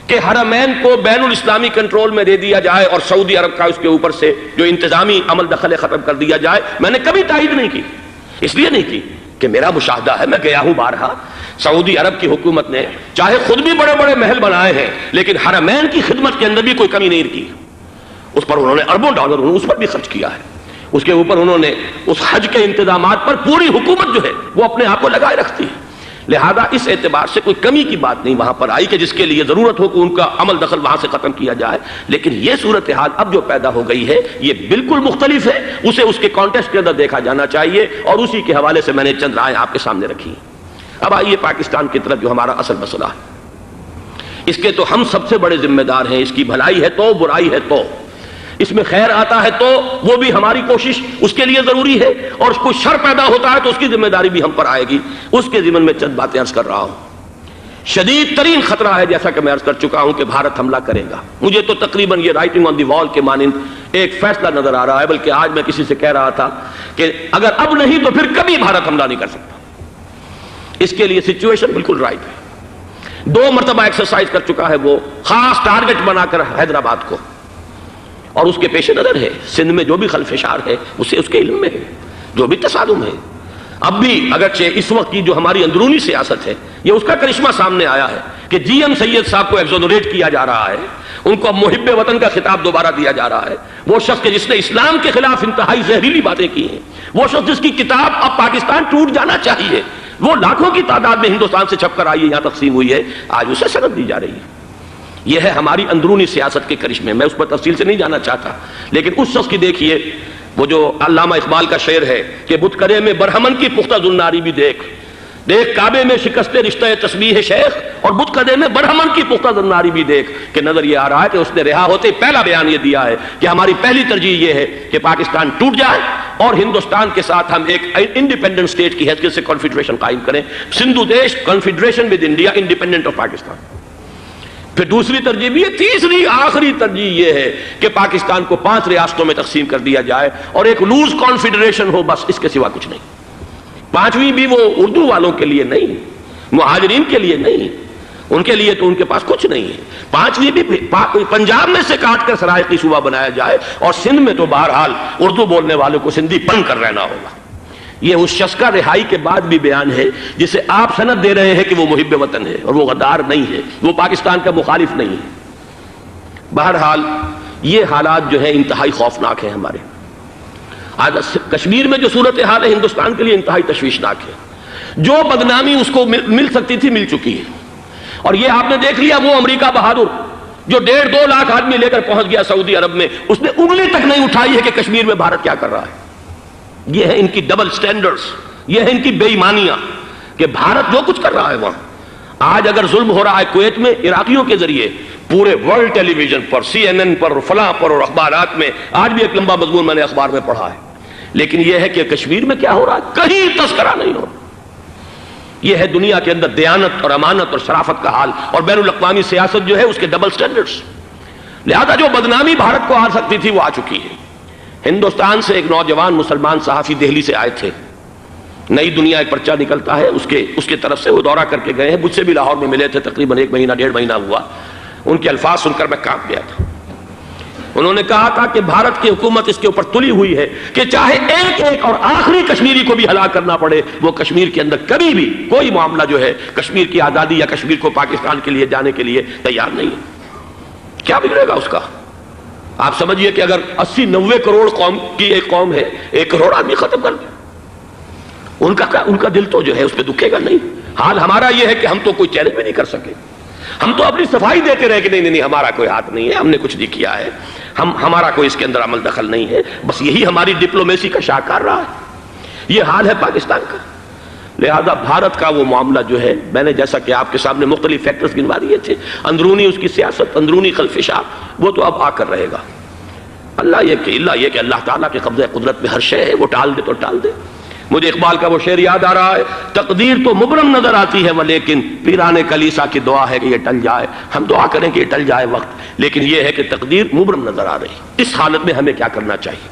کہ حرمین کو بین الاسلامی کنٹرول میں دے دیا جائے اور سعودی عرب کا اس کے اوپر سے جو انتظامی عمل دخل ختم کر دیا جائے. میں نے کبھی تائید نہیں کی، اس لیے نہیں کی کہ میرا مشاہدہ ہے، میں گیا ہوں بارہا، سعودی عرب کی حکومت نے چاہے خود بھی بڑے بڑے محل بنائے ہیں لیکن حرمین کی خدمت کے اندر بھی کوئی کمی نہیں کی. اس پر انہوں نے اربوں ڈالر اس پر بھی خرچ کیا ہے. اس کے اوپر انہوں نے اس حج کے انتظامات پر پوری حکومت جو ہے وہ اپنے آپ کو لگائے رکھتی ہے. لہذا اس اعتبار سے کوئی کمی کی بات نہیں وہاں پر آئی کہ جس کے لیے ضرورت ہو کہ ان کا عمل دخل وہاں سے ختم کیا جائے. لیکن یہ صورتحال اب جو پیدا ہو گئی ہے یہ بالکل مختلف ہے، اسے اس کے کانٹیکسٹ کے اندر دیکھا جانا چاہیے، اور اسی کے حوالے سے میں نے چند رائے آپ کے سامنے رکھی. اب آئیے پاکستان کی طرف جو ہمارا اصل مسئلہ ہے، اس کے تو ہم سب سے بڑے ذمہ دار ہیں. اس کی بھلائی ہے تو، برائی ہے تو، اس میں خیر آتا ہے تو وہ بھی ہماری کوشش اس کے لیے ضروری ہے، اور کوئی شر پیدا ہوتا ہے تو اس کی ذمہ داری بھی ہم پر آئے گی. اس کے ضمن میں چند باتیں عرض کر رہا ہوں. شدید ترین خطرہ ہے، جیسا کہ میں عرض کر چکا ہوں، کہ بھارت حملہ کرے گا. مجھے تو تقریباً یہ رائٹنگ آن دی وال کے مانند ایک فیصلہ نظر آ رہا ہے، بلکہ آج میں کسی سے کہہ رہا تھا کہ اگر اب نہیں تو پھر کبھی بھارت حملہ نہیں کر سکتا. اس کے لیے سچویشن بالکل رائٹ ہے. 2 مرتبہ ایکسرسائز کر چکا ہے وہ، خاص ٹارگٹ بنا کر حیدرآباد کو، اور اس کے پیش نظر ہے سندھ میں جو بھی خلفشار ہے اسے اس کے علم میں ہے، جو بھی تصادم ہے. اب بھی اگرچہ اس وقت کی جو ہماری اندرونی سیاست ہے یہ اس کا کرشمہ سامنے آیا ہے کہ جی ایم سید صاحب کو ایگزونریٹ کیا جا رہا ہے، ان کو محب وطن کا خطاب دوبارہ دیا جا رہا ہے. وہ شخص کہ جس نے اسلام کے خلاف انتہائی زہریلی باتیں کی ہیں، وہ شخص جس کی کتاب اب پاکستان ٹوٹ جانا چاہیے، وہ لاکھوں کی تعداد میں ہندوستان سے چھپ کر آئی ہے، یہاں تقسیم ہوئی ہے، آج اسے سند دی جا رہی ہے. یہ ہے ہماری اندرونی سیاست کے کرشمے. میں اس پر تفصیل سے نہیں جانا چاہتا، لیکن اس شخص کی دیکھیے وہ جو علامہ اقبال کا شعر ہے کہ بت کرے میں برہمن کی پختہ زناری بھی دیکھ، دیکھ کعبے میں شکست رشتہ تسبیح شیخ اور بت قدے میں برہمن کی پختہ زناری بھی دیکھ کہ نظر یہ آ رہا ہے کہ اس نے رہا ہوتے پہلا بیان یہ دیا ہے کہ ہماری پہلی ترجیح یہ ہے کہ پاکستان ٹوٹ جائے اور ہندوستان کے ساتھ ہم ایک انڈیپینڈنٹ اسٹیٹ کی حیثیت سے کنفیڈریشن قائم کریں، سندھو دیش confederation with India independent of Pakistan. پھر دوسری ترجیح بھی ہے، تیسری آخری ترجیح یہ ہے کہ پاکستان کو 5 ریاستوں میں تقسیم کر دیا جائے اور ایک لوز کانفیڈریشن ہو، بس اس کے سوا کچھ نہیں۔ 5ویں بھی وہ اردو والوں کے لیے نہیں، مہاجرین کے لیے نہیں، ان کے لیے تو ان کے پاس کچھ نہیں ہے۔ 5ویں بھی پنجاب میں سے کاٹ کر سرائیکی صوبہ بنایا جائے اور سندھ میں تو بہرحال اردو بولنے والوں کو سندھی بن کر رہنا ہوگا۔ یہ اس شخص کا رہائی کے بعد بھی بیان ہے جسے آپ سند دے رہے ہیں کہ وہ محب وطن ہے اور وہ غدار نہیں ہے، وہ پاکستان کا مخالف نہیں ہے۔ بہرحال یہ حالات جو ہیں انتہائی خوفناک ہیں ہمارے۔ آج کشمیر میں جو صورتحال ہے ہندوستان کے لیے انتہائی تشویشناک ہے۔ جو بدنامی اس کو مل سکتی تھی مل چکی ہے، اور یہ آپ نے دیکھ لیا وہ امریکہ بہادر جو 1.5-2 لاکھ آدمی لے کر پہنچ گیا سعودی عرب میں، اس نے انگلی تک نہیں اٹھائی ہے کہ کشمیر میں بھارت کیا کر رہا ہے۔ یہ ہے ان کی ڈبل سٹینڈرز، یہ ہے ان کی بے ایمانیاں کہ بھارت جو کچھ کر رہا ہے وہاں۔ آج اگر ظلم ہو رہا ہے کویت میں عراقیوں کے ذریعے، پورے ورلڈ ٹیلی ویژن پر، CNN پر، فلاں پر اور اخبارات میں، آج بھی ایک لمبا مضمون میں نے اخبار میں پڑھا ہے، لیکن یہ ہے کہ کشمیر میں کیا ہو رہا ہے کہیں تذکرہ نہیں ہو رہا۔ یہ ہے دنیا کے اندر دیانت اور امانت اور شرافت کا حال، اور بین الاقوامی سیاست جو ہے اس کے ڈبل سٹینڈرڈز۔ لہذا جو بدنامی بھارت کو آ سکتی تھی وہ آ چکی ہے۔ ہندوستان سے ایک نوجوان مسلمان صحافی دہلی سے آئے تھے، نئی دنیا ایک پرچہ نکلتا ہے اس کے طرف سے وہ دورہ کر کے گئے ہیں، مجھ سے بھی لاہور میں ملے تھے، تقریباً 1 مہینہ 1.5 مہینہ ہوا۔ ان کے الفاظ سن کر میں کانپ گیا تھا۔ انہوں نے کہا تھا کہ بھارت کی حکومت اس کے اوپر تلی ہوئی ہے کہ چاہے ایک اور آخری کشمیری کو بھی ہلاک کرنا پڑے، وہ کشمیر کے اندر کبھی بھی کوئی معاملہ جو ہے کشمیر کی آزادی یا کشمیر کو پاکستان کے لیے جانے کے لیے تیار نہیں ہے۔ کیا بگڑے گا اس کا؟ آپ سمجھیے کہ اگر 80-90 کروڑ قوم کی ایک قوم ہے، 1 کروڑ آدمی ختم کر دیں، ان کا دل تو جو ہے اس پہ دکھے گا نہیں۔ حال ہمارا یہ ہے کہ ہم تو کوئی چیلنج بھی نہیں کر سکے، ہم تو اپنی صفائی دیتے رہے کہ نہیں ہمارا کوئی ہاتھ نہیں ہے، ہم نے کچھ نہیں کیا ہے، ہمارا کوئی اس کے اندر عمل دخل نہیں ہے، بس یہی ہماری ڈپلومیسی کا شاہکار رہا ہے۔ یہ حال ہے پاکستان کا۔ لہذا بھارت کا وہ معاملہ جو ہے، میں نے جیسا کہ آپ کے سامنے مختلف فیکٹرز گنوا دیے تھے، اندرونی اس کی سیاست، اندرونی خلفشات، وہ تو اب آ کر رہے گا۔ اللہ یہ کہ اللہ تعالیٰ کے قبضہ قدرت میں ہر شے ہے، وہ ٹال دے تو ٹال دے۔ مجھے اقبال کا وہ شعر یاد آ رہا ہے، تقدیر تو مبرم نظر آتی ہے لیکن پیران کلیسا کی دعا ہے کہ یہ ٹل جائے۔ ہم دعا کریں کہ یہ ٹل جائے وقت، لیکن یہ ہے کہ تقدیر مبرم نظر آ رہی۔ اس حالت میں ہمیں کیا کرنا چاہیے؟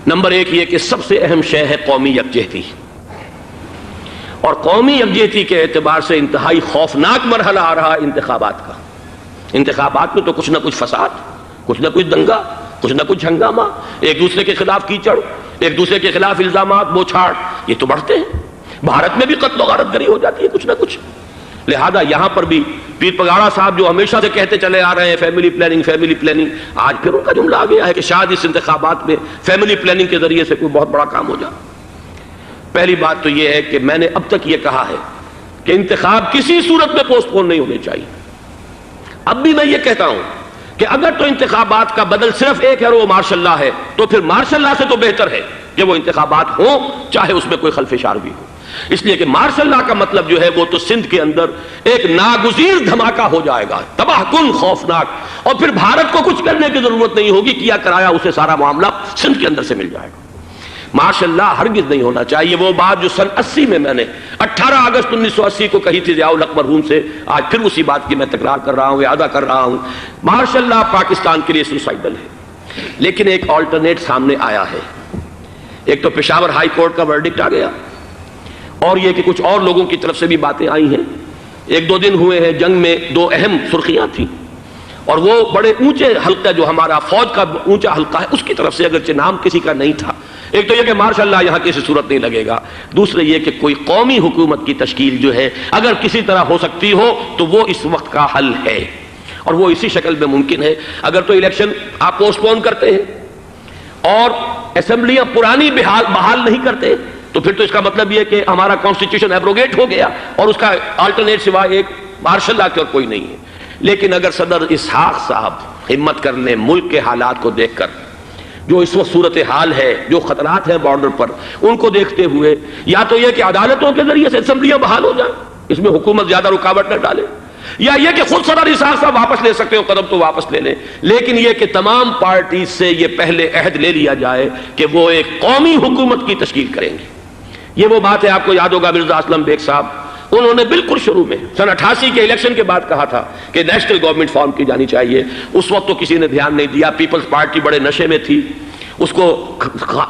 نمبر 1 یہ کہ سب سے اہم شے ہے قومی یکجہتی، اور قومی یکجہتی کے اعتبار سے انتہائی خوفناک مرحلہ آ رہا ہے انتخابات کا۔ انتخابات میں تو کچھ نہ کچھ فساد، کچھ نہ کچھ دنگا، کچھ نہ کچھ ہنگامہ، ایک دوسرے کے خلاف کیچڑ، ایک دوسرے کے خلاف الزامات، بوچھاڑ، یہ تو بڑھتے ہیں۔ بھارت میں بھی قتل و غارت گری ہو جاتی ہے کچھ نہ کچھ۔ لہذا یہاں پر بھی پیر پگاڑا صاحب جو ہمیشہ سے کہتے چلے آ رہے ہیں فیملی پلاننگ، آج پھر ان کا جملہ آ گیا ہے کہ شاید اس انتخابات میں فیملی پلاننگ کے ذریعے سے کوئی بہت بڑا کام ہو جائے۔ پہلی بات تو یہ ہے کہ میں نے اب تک یہ کہا ہے کہ انتخاب کسی صورت میں پوسٹ پون نہیں ہونے چاہیے۔ اب بھی میں یہ کہتا ہوں کہ اگر تو انتخابات کا بدل صرف ایک ہے اور وہ مارشل لا ہے، تو پھر مارشل لا سے تو بہتر ہے کہ وہ انتخابات ہوں چاہے اس میں کوئی خلفشار بھی ہو، اس لیے کہ مارشل لا کا مطلب جو ہے وہ تو سندھ کے اندر ایک ناگزیر دھماکہ ہو جائے گا، تباہ کن، خوفناک، اور پھر بھارت کو کچھ کرنے کی ضرورت نہیں ہوگی، کیا کرایا اسے سارا معاملہ سندھ کے اندر سے مل جائے گا۔ ماشاء اللہ ہرگز نہیں ہونا چاہیے۔ وہ بات جو سن 80 میں میں نے 18 اگست 1980 کو کہی تھی ضیاء الحق مرحوم سے، آج پھر اسی بات کی میں تکرار کر رہا ہوں، اعادہ کر رہا ہوں۔ ماشاء اللہ پاکستان کے لیے سوسائڈل ہے، لیکن ایک آلٹرنیٹ سامنے آیا ہے۔ ایک تو پشاور ہائی کورٹ کا ورڈکٹ آ گیا، اور یہ کہ کچھ اور لوگوں کی طرف سے بھی باتیں آئی ہیں۔ 1-2 دن ہوئے ہیں، جنگ میں 2 اہم سرخیاں تھیں، اور وہ بڑے اونچے حلقہ جو ہمارا فوج کا اونچا حلقہ ہے اس کی طرف سے، اگرچہ نام کسی کا نہیں تھا۔ ایک تو یہ کہ ماشاءاللہ یہاں کسی صورت نہیں لگے گا، دوسرے یہ کہ کوئی قومی حکومت کی تشکیل جو ہے اگر کسی طرح ہو سکتی ہو تو وہ اس وقت کا حل ہے، اور وہ اسی شکل میں ممکن ہے۔ اگر تو الیکشن آپ پوسٹ پون کرتے ہیں اور اسمبلیاں پرانی بحال نہیں کرتے، تو پھر تو اس کا مطلب یہ کہ ہمارا کانسٹیٹیوشن ایبروگیٹ ہو گیا اور اس کا آلٹرنیٹ سوائے ایک مارشل لا کے اور کوئی نہیں ہے۔ لیکن اگر صدر اسحاق صاحب ہمت کر لیں، ملک کے حالات کو دیکھ کر جو اس وقت صورتحال ہے، جو خطرات ہیں بارڈر پر، ان کو دیکھتے ہوئے یا تو یہ کہ عدالتوں کے ذریعے سے اسمبلیاں بحال ہو جائیں، اس میں حکومت زیادہ رکاوٹ نہ ڈالے، یا یہ کہ خود صدر اسحاق صاحب واپس لے سکتے ہو قدم تو واپس لے لیں، لیکن یہ کہ تمام پارٹیز سے یہ پہلے عہد لے لیا جائے کہ وہ ایک قومی حکومت کی تشکیل کریں گے۔ یہ وہ بات ہے، آپ کو یاد ہوگا مرزا اسلم بیگ صاحب، انہوں نے بالکل شروع میں سن 88 کے الیکشن کے بعد کہا تھا کہ نیشنل گورنمنٹ فارم کی جانی چاہیے۔ اس وقت تو کسی نے دھیان نہیں دیا، پیپلز پارٹی بڑے نشے میں تھی، اس کو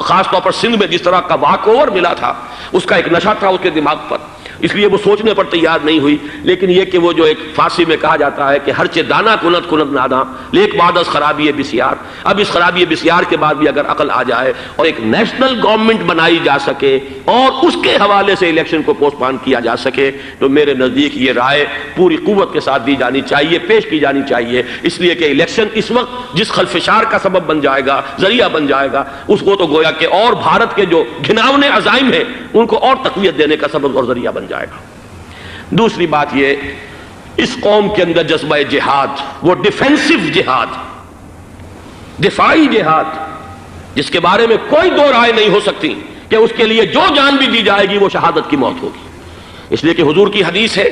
خاص طور پر سندھ میں جس طرح کا واک اوور ملا تھا، اس کا ایک نشہ تھا اس کے دماغ پر، اس لیے وہ سوچنے پر تیار نہیں ہوئی۔ لیکن یہ کہ وہ جو ایک فارسی میں کہا جاتا ہے کہ ہر چے دانا کنت کنت ناداں لیک بعد از خرابی بسیار، اب اس خرابی بسیار کے بعد بھی اگر عقل آ جائے اور ایک نیشنل گورنمنٹ بنائی جا سکے اور اس کے حوالے سے الیکشن کو پوسٹ پون کیا جا سکے، تو میرے نزدیک یہ رائے پوری قوت کے ساتھ دی جانی چاہیے، پیش کی جانی چاہیے، اس لیے کہ الیکشن اس وقت جس خلفشار کا سبب بن جائے گا، ذریعہ بن جائے گا، اس کو تو گویا کہ اور بھارت کے جو گھناونے عزائم ہیں ان کو اور تقویت دینے کا سبب اور ذریعہ بن جائے گا۔ دوسری بات یہ، اس قوم کے اندر جذبہ جہاد، وہ ڈیفینسو جہاد، دفاعی جہاد، جس کے بارے میں کوئی دو رائے نہیں ہو سکتی کہ اس کے لیے جو جان بھی دی جائے گی وہ شہادت کی موت ہوگی، اس لیے کہ حضور کی حدیث ہے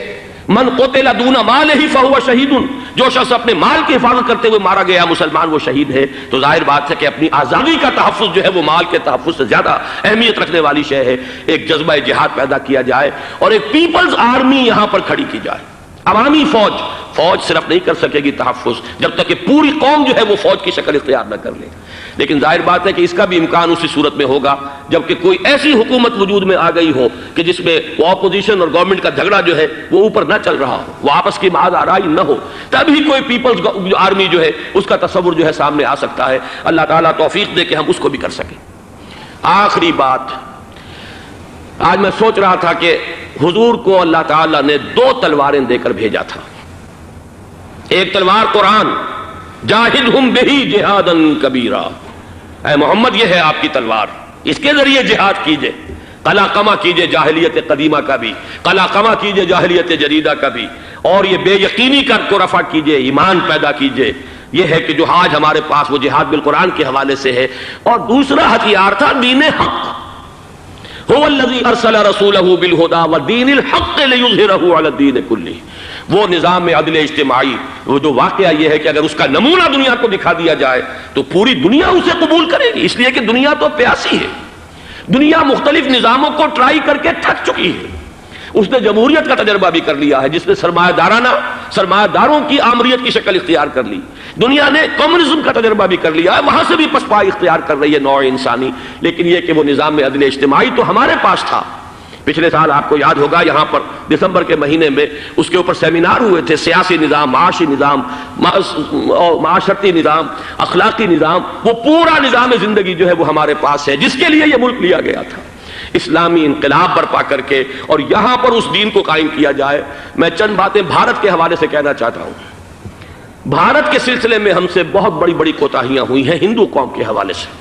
من قتل دون مالہ فہو شہید، جو شخص اپنے مال کی حفاظت کرتے ہوئے مارا گیا مسلمان وہ شہید ہے۔ تو ظاہر بات ہے کہ اپنی آزادی کا تحفظ جو ہے وہ مال کے تحفظ سے زیادہ اہمیت رکھنے والی شے ہے۔ ایک جذبہ جہاد پیدا کیا جائے اور ایک پیپلز آرمی یہاں پر کھڑی کی جائے، عوامی فوج۔ فوج صرف نہیں کر سکے گی تحفظ جب تک کہ پوری قوم جو ہے وہ فوج کی شکل اختیار نہ کر لے، لیکن ظاہر بات ہے کہ اس کا بھی امکان اسی صورت میں ہوگا جبکہ کوئی ایسی حکومت وجود میں آ گئی ہو کہ جس میں وہ اپوزیشن اور گورنمنٹ کا جھگڑا جو ہے وہ اوپر نہ چل رہا ہو، وہ آپس کی معاد آرائی نہ ہو، تبھی کوئی پیپلز آرمی جو ہے اس کا تصور جو ہے سامنے آ سکتا ہے۔ اللہ تعالیٰ توفیق دے کہ ہم اس کو بھی کر سکیں۔ آخری بات، آج میں سوچ رہا تھا کہ حضور کو اللہ تعالیٰ نے 2 تلواریں دے کر بھیجا تھا۔ ایک تلوار قرآن، جاہدہم بہی جہادا کبیرا، اے محمد یہ ہے آپ کی تلوار، اس کے ذریعے جہاد کیجئے، قلع قمع کیجئے جاہلیت قدیمہ کا بھی، قلع قمع کیجئے جاہلیت جدیدہ کا بھی، اور یہ بے یقینی کو رفع کیجئے، ایمان پیدا کیجئے۔ یہ ہے کہ جو آج ہمارے پاس وہ جہاد بالقرآن کے حوالے سے ہے۔ اور دوسرا ہتھیار تھا دین حق، هو الذی ارسل رسولہ بالہدی ودین الحق لیظہرہ علی الدین کلہ۔ وہ نظام عدل اجتماعی، وہ جو واقعہ یہ ہے کہ اگر اس کا نمونہ دنیا کو دکھا دیا جائے تو پوری دنیا اسے قبول کرے گی، اس لیے کہ دنیا تو پیاسی ہے، دنیا مختلف نظاموں کو ٹرائی کر کے تھک چکی ہے۔ اس نے جمہوریت کا تجربہ بھی کر لیا ہے جس نے سرمایہ داروں کی آمریت کی شکل اختیار کر لی، دنیا نے کمیونزم کا تجربہ بھی کر لیا ہے، وہاں سے بھی پسپائی اختیار کر رہی ہے نوع انسانی، لیکن یہ کہ وہ نظام عدل اجتماعی تو ہمارے پاس تھا۔ پچھلے سال آپ کو یاد ہوگا یہاں پر دسمبر کے مہینے میں اس کے اوپر سیمینار ہوئے تھے، سیاسی نظام، معاشی نظام، معاشرتی نظام، اخلاقی نظام، وہ پورا نظام زندگی جو ہے وہ ہمارے پاس ہے جس کے لیے یہ ملک لیا گیا تھا، اسلامی انقلاب برپا کر کے، اور یہاں پر اس دین کو قائم کیا جائے۔ میں چند باتیں بھارت کے حوالے سے کہنا چاہتا ہوں۔ بھارت کے سلسلے میں ہم سے بہت بڑی بڑی کوتاہیاں ہوئی ہیں ہندو قوم کے حوالے سے۔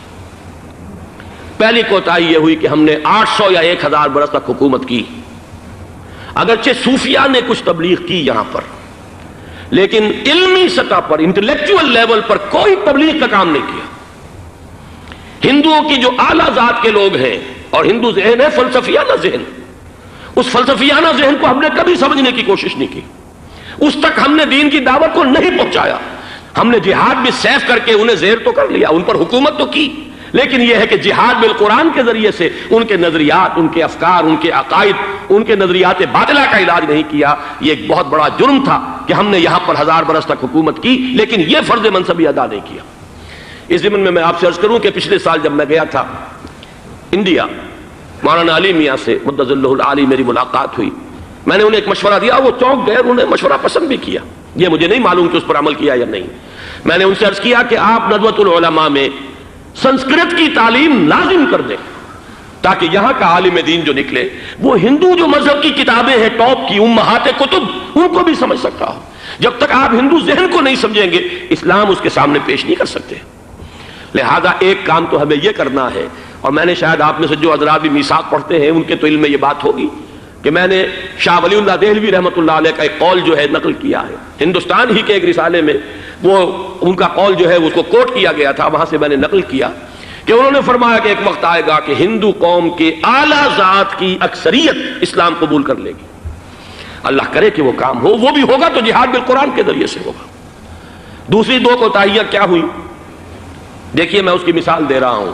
پہلی کوتاہی یہ ہوئی کہ ہم نے 800 یا 1000 برس تک حکومت کی، اگرچہ صوفیاء نے کچھ تبلیغ کی یہاں پر، لیکن علمی سطح پر، انٹلیکچوئل لیول پر کوئی تبلیغ کا کام نہیں کیا۔ ہندوؤں کی جو اعلیٰ ذات کے لوگ ہیں، اور ہندو ذہن ہے فلسفیانہ ذہن، اس فلسفیانہ ذہن کو ہم نے کبھی سمجھنے کی کوشش نہیں کی، اس تک ہم نے دین کی دعوت کو نہیں پہنچایا۔ ہم نے جہاد بھی سیف کر کے انہیں زیر تو کر لیا، ان پر حکومت تو کی، لیکن یہ ہے کہ جہاد بالقرآن کے ذریعے سے ان کے نظریات، ان کے افکار، ان کے عقائد، ان کے نظریات باطلہ کا علاج نہیں کیا۔ یہ ایک بہت بڑا جرم تھا کہ ہم نے یہاں پر 1000 برس تک حکومت کی، لیکن یہ فرض منصبی ادا نہیں کیا۔ اس ضمن میں آپ سے عرض کروں کہ پچھلے سال جب میں گیا تھا انڈیا، مولانا علی میاں سے مدظ اللہ العالی میری ملاقات ہوئی، میں نے انہیں ایک مشورہ دیا، وہ چونک گئے، انہوں نے مشورہ پسند بھی کیا، یہ مجھے نہیں معلوم کہ اس پر عمل کیا یا نہیں۔ میں نے ان سے عرض کیا کہ آپ ندوۃ العلماء میں سنسکرت کی تعلیم لازم کر دیں تاکہ یہاں کا عالم دین جو نکلے وہ ہندو جو مذہب کی کتابیں ہیں ٹاپ کی امہات کتب ان کو بھی سمجھ سکتا ہو۔ جب تک آپ ہندو ذہن کو نہیں سمجھیں گے اسلام اس کے سامنے پیش نہیں کر سکتے۔ لہذا ایک کام تو ہمیں یہ کرنا ہے، اور میں نے شاید آپ میں سے جو حضرات بھی میثاق پڑھتے ہیں ان کے تو علم میں یہ بات ہوگی کہ میں نے شاہ ولی اللہ دہلوی رحمۃ اللہ علیہ کا ایک قول جو ہے نقل کیا ہے، ہندوستان ہی کے ایک رسالے میں وہ ان کا قول جو ہے اس کو کوٹ کیا گیا تھا، وہاں سے میں نے نقل کیا کہ انہوں نے فرمایا کہ ایک وقت آئے گا کہ ہندو قوم کے اعلیٰ ذات کی اکثریت اسلام قبول کر لے گی. اللہ کرے کہ وہ کام ہو. وہ بھی ہوگا تو جہاد بالقرآن کے ذریعے سے ہوگا. دوسری دو کوتاہیاں کیا ہوئی؟ دیکھیے میں اس کی مثال دے رہا ہوں.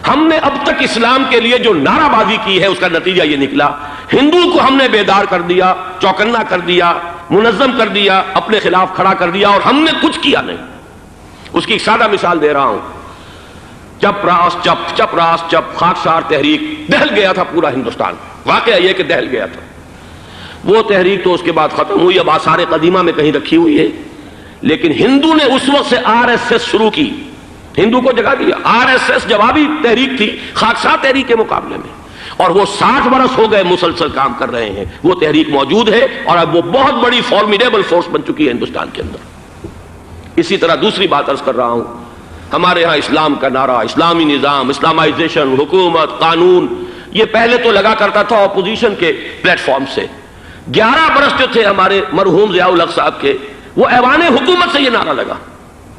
ہم نے اب تک اسلام کے لیے جو نعرہ بازی کی ہے اس کا نتیجہ یہ نکلا، ہندو کو ہم نے بیدار کر دیا، چوکنا کر دیا، منظم کر دیا، اپنے خلاف کھڑا کر دیا، اور ہم نے کچھ کیا نہیں. اس کی ایک سادہ مثال دے رہا ہوں. چپ راس چپ، چپ راس چپ، خاکسار تحریک، دہل گیا تھا پورا ہندوستان. واقعہ یہ کہ دہل گیا تھا. وہ تحریک تو اس کے بعد ختم ہوئی، اب آثار قدیمہ میں کہیں رکھی ہوئی ہے. لیکن ہندو نے اس وقت سے RSS شروع کی، ہندو کو جگہ دیا. RSS جوابی تحریک تھی خاکسار تحریک کے مقابلے میں، اور وہ 60 برس ہو گئے مسلسل کام کر رہے ہیں. وہ تحریک موجود ہے اور اب وہ بہت بڑی فارمیڈیبل فورس بن چکی ہے ہندوستان کے اندر. اسی طرح دوسری بات عرض کر رہا ہوں، ہمارے ہاں اسلام کا نعرہ، اسلامی نظام، اسلامائزیشن، حکومت، قانون، یہ پہلے تو لگا کرتا تھا اپوزیشن کے پلیٹ فارم سے. 11 برس جو تھے ہمارے مرحوم ضیاء الحق صاحب کے، وہ ایوان حکومت سے یہ نعرہ لگا.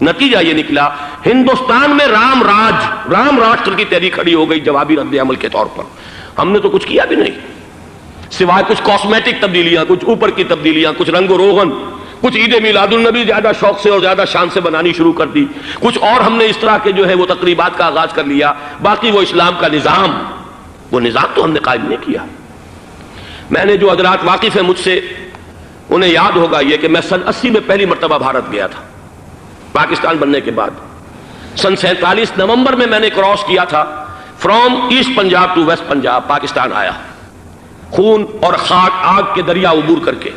نتیجہ یہ نکلا ہندوستان میں رام راشٹر کی تحریک کھڑی ہو گئی جوابی رد عمل کے طور پر. ہم نے تو کچھ کیا بھی نہیں سوائے کچھ کاسمیٹک تبدیلیاں، کچھ اوپر کی تبدیلیاں، کچھ رنگ و روغن، کچھ عید میلاد النبی زیادہ شوق سے اور زیادہ شان سے بنانی شروع کر دی، کچھ اور ہم نے اس طرح کے جو ہے وہ تقریبات کا آغاز کر لیا. باقی وہ اسلام کا نظام، وہ نظام تو ہم نے قائم نہیں کیا. میں نے جو حضرات واقف ہیں مجھ سے انہیں یاد ہوگا یہ کہ میں سن 80 میں پہلی مرتبہ بھارت گیا تھا پاکستان بننے کے بعد. سن 47 نومبر میں نے کراس کیا تھا from east Punjab to west Punjab. Pakistan آیا خون اور خاک آگ کے دریا عبور کر کے.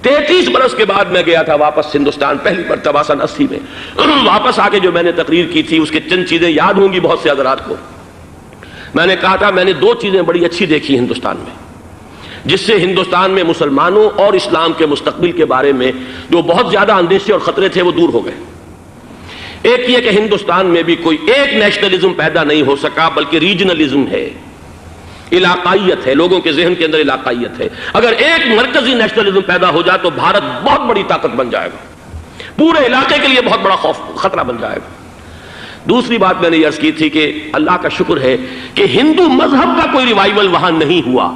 33 برس کے بعد میں گیا تھا واپس ہندوستان پہلی مرتبہ سن 80 میں. واپس آ کے جو میں نے تقریر کی تھی اس کے چند چیزیں یاد ہوں گی بہت سے حضرات کو. میں نے کہا تھا میں نے 2 چیزیں بڑی اچھی دیکھی ہندوستان میں، جس سے ہندوستان میں مسلمانوں اور اسلام کے مستقبل کے بارے میں جو بہت زیادہ اندیشے اور خطرے تھے وہ دور ہو گئے. ایک یہ کہ ہندوستان میں بھی کوئی ایک نیشنلزم پیدا نہیں ہو سکا، بلکہ ریجنلزم ہے، علاقائیت ہے، لوگوں کے ذہن کے اندر علاقائیت ہے. اگر ایک مرکزی نیشنلزم پیدا ہو جائے تو بھارت بہت بڑی طاقت بن جائے گا، پورے علاقے کے لیے بہت بڑا خطرہ بن جائے گا. دوسری بات میں نے عرض کی تھی کہ اللہ کا شکر ہے کہ ہندو مذہب کا کوئی ریوائول وہاں نہیں ہوا.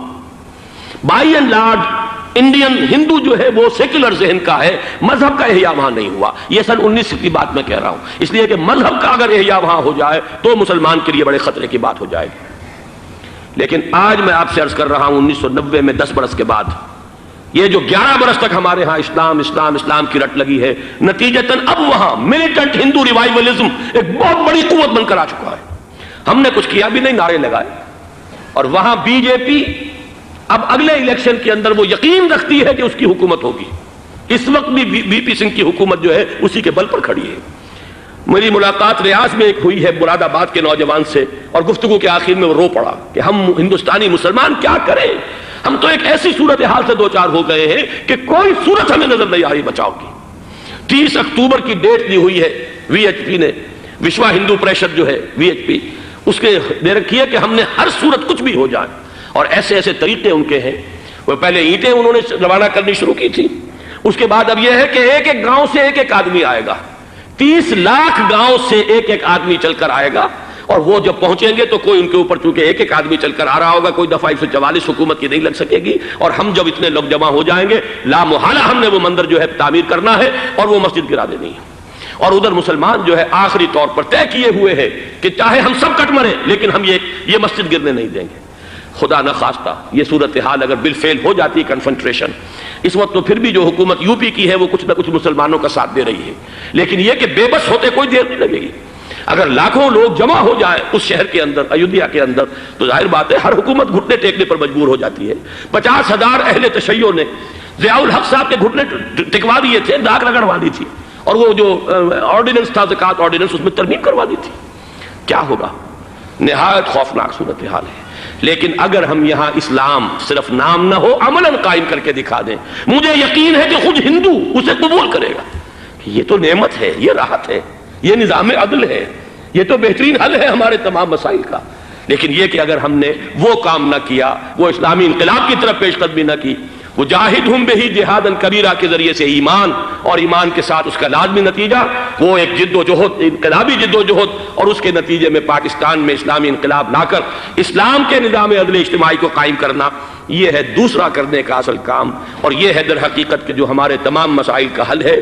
بائی اینڈ لارج انڈین ہندو جو ہے وہ سیکولر ذہن کا ہے، مذہب کا احیاء وہاں نہیں ہوا. یہ سن 19 کی بات میں کہہ رہا ہوں، اس لیے کہ مذہب کا اگر احیاء وہاں ہو جائے تو مسلمان کے لیے بڑے خطرے کی بات ہو جائے گی. لیکن آج میں آپ سے عرض کر رہا ہوں 1990 میں 10 برس کے بعد یہ جو 11 برس تک ہمارے ہاں اسلام کی رٹ لگی ہے، نتیجتاً اب وہاں ملیٹنٹ ہندو ریوائولزم ایک بہت بڑی قوت بن کر آ چکا ہے. ہم نے کچھ کیا بھی نہیں، نعرے لگائے. اور وہاں بی جے پی اب اگلے الیکشن کے اندر وہ یقین رکھتی ہے کہ اس کی حکومت ہوگی. اس وقت بھی بی پی سنگھ کی حکومت جو ہے اسی کے بل پر کھڑی ہے. میری ملاقات ریاض میں ایک ہوئی ہے مراد آباد کے نوجوان سے، اور گفتگو کے آخر میں وہ رو پڑا کہ ہم ہندوستانی مسلمان کیا کریں، ہم تو ایک ایسی صورتحال سے دوچار ہو گئے ہیں کہ کوئی صورت ہمیں نظر نہیں آ رہی بچاؤ کی. 30 اکتوبر کی ڈیٹ دی ہوئی ہے وی ایچ پی نے، وشوا ہندو پریشد جو ہے وی ایچ پی، اس کے دے رکھی ہے کہ ہم نے ہر صورت کچھ بھی ہو جائے. اور ایسے ایسے طریقے ان کے ہیں. وہ پہلے اینٹیں انہوں نے روانہ کرنی شروع کی تھی، اس کے بعد اب یہ ہے کہ ایک ایک گاؤں سے ایک ایک آدمی آئے گا، 30 لاکھ گاؤں سے ایک ایک آدمی چل کر آئے گا. اور وہ جب پہنچیں گے تو کوئی ان کے اوپر چونکہ ایک ایک آدمی چل کر آ رہا ہوگا، کوئی دفعہ 144 حکومت کی نہیں لگ سکے گی. اور ہم جب اتنے لوگ جمع ہو جائیں گے لا محالہ ہم نے وہ مندر جو ہے تعمیر کرنا ہے اور وہ مسجد گرا دینی ہے. اور ادھر مسلمان جو ہے آخری طور پر طے کیے ہوئے ہیں کہ چاہے ہم سب کٹ مریں لیکن ہم یہ مسجد گرنے نہیں دیں گے. خدا نہ خواستہ یہ صورتحال اگر بالفعل ہو جاتی ہے کنفنٹریشن، اس وقت تو پھر بھی جو حکومت یو پی کی ہے وہ کچھ نہ کچھ مسلمانوں کا ساتھ دے رہی ہے. لیکن یہ کہ بے بس ہوتے کوئی دیر نہیں لگے گی. اگر لاکھوں لوگ جمع ہو جائیں اس شہر کے اندر، ایودھیا کے اندر، تو ظاہر بات ہے ہر حکومت گھٹنے ٹیکنے پر مجبور ہو جاتی ہے. 50,000 اہل تشیع نے ضیاء الحق صاحب کے گھٹنے ٹکوا دیے تھے، داغ رگڑوا دی تھی، اور وہ جو آرڈیننس تھا زکوٰۃ آرڈیننس اس میں ترمیم کروا دی تھی. کیا ہوگا؟ نہایت خوفناک صورتحال ہے. لیکن اگر ہم یہاں اسلام صرف نام نہ ہو عملاً قائم کر کے دکھا دیں، مجھے یقین ہے کہ خود ہندو اسے قبول کرے گا. یہ تو نعمت ہے، یہ راحت ہے، یہ نظام عدل ہے، یہ تو بہترین حل ہے ہمارے تمام مسائل کا. لیکن یہ کہ اگر ہم نے وہ کام نہ کیا، وہ اسلامی انقلاب کی طرف پیش قدمی نہ کی، وہ جاہدہم بہی جہادن کبیرہ کے ذریعے سے ایمان اور ایمان کے ساتھ اس کا لازمی نتیجہ وہ ایک جد و جہد، انقلابی جد و جہد، اور اس کے نتیجے میں پاکستان میں اسلامی انقلاب لا کر اسلام کے نظام عدل اجتماعی کو قائم کرنا، یہ ہے دوسرا کرنے کا اصل کام، اور یہ ہے در حقیقت کہ جو ہمارے تمام مسائل کا حل ہے۔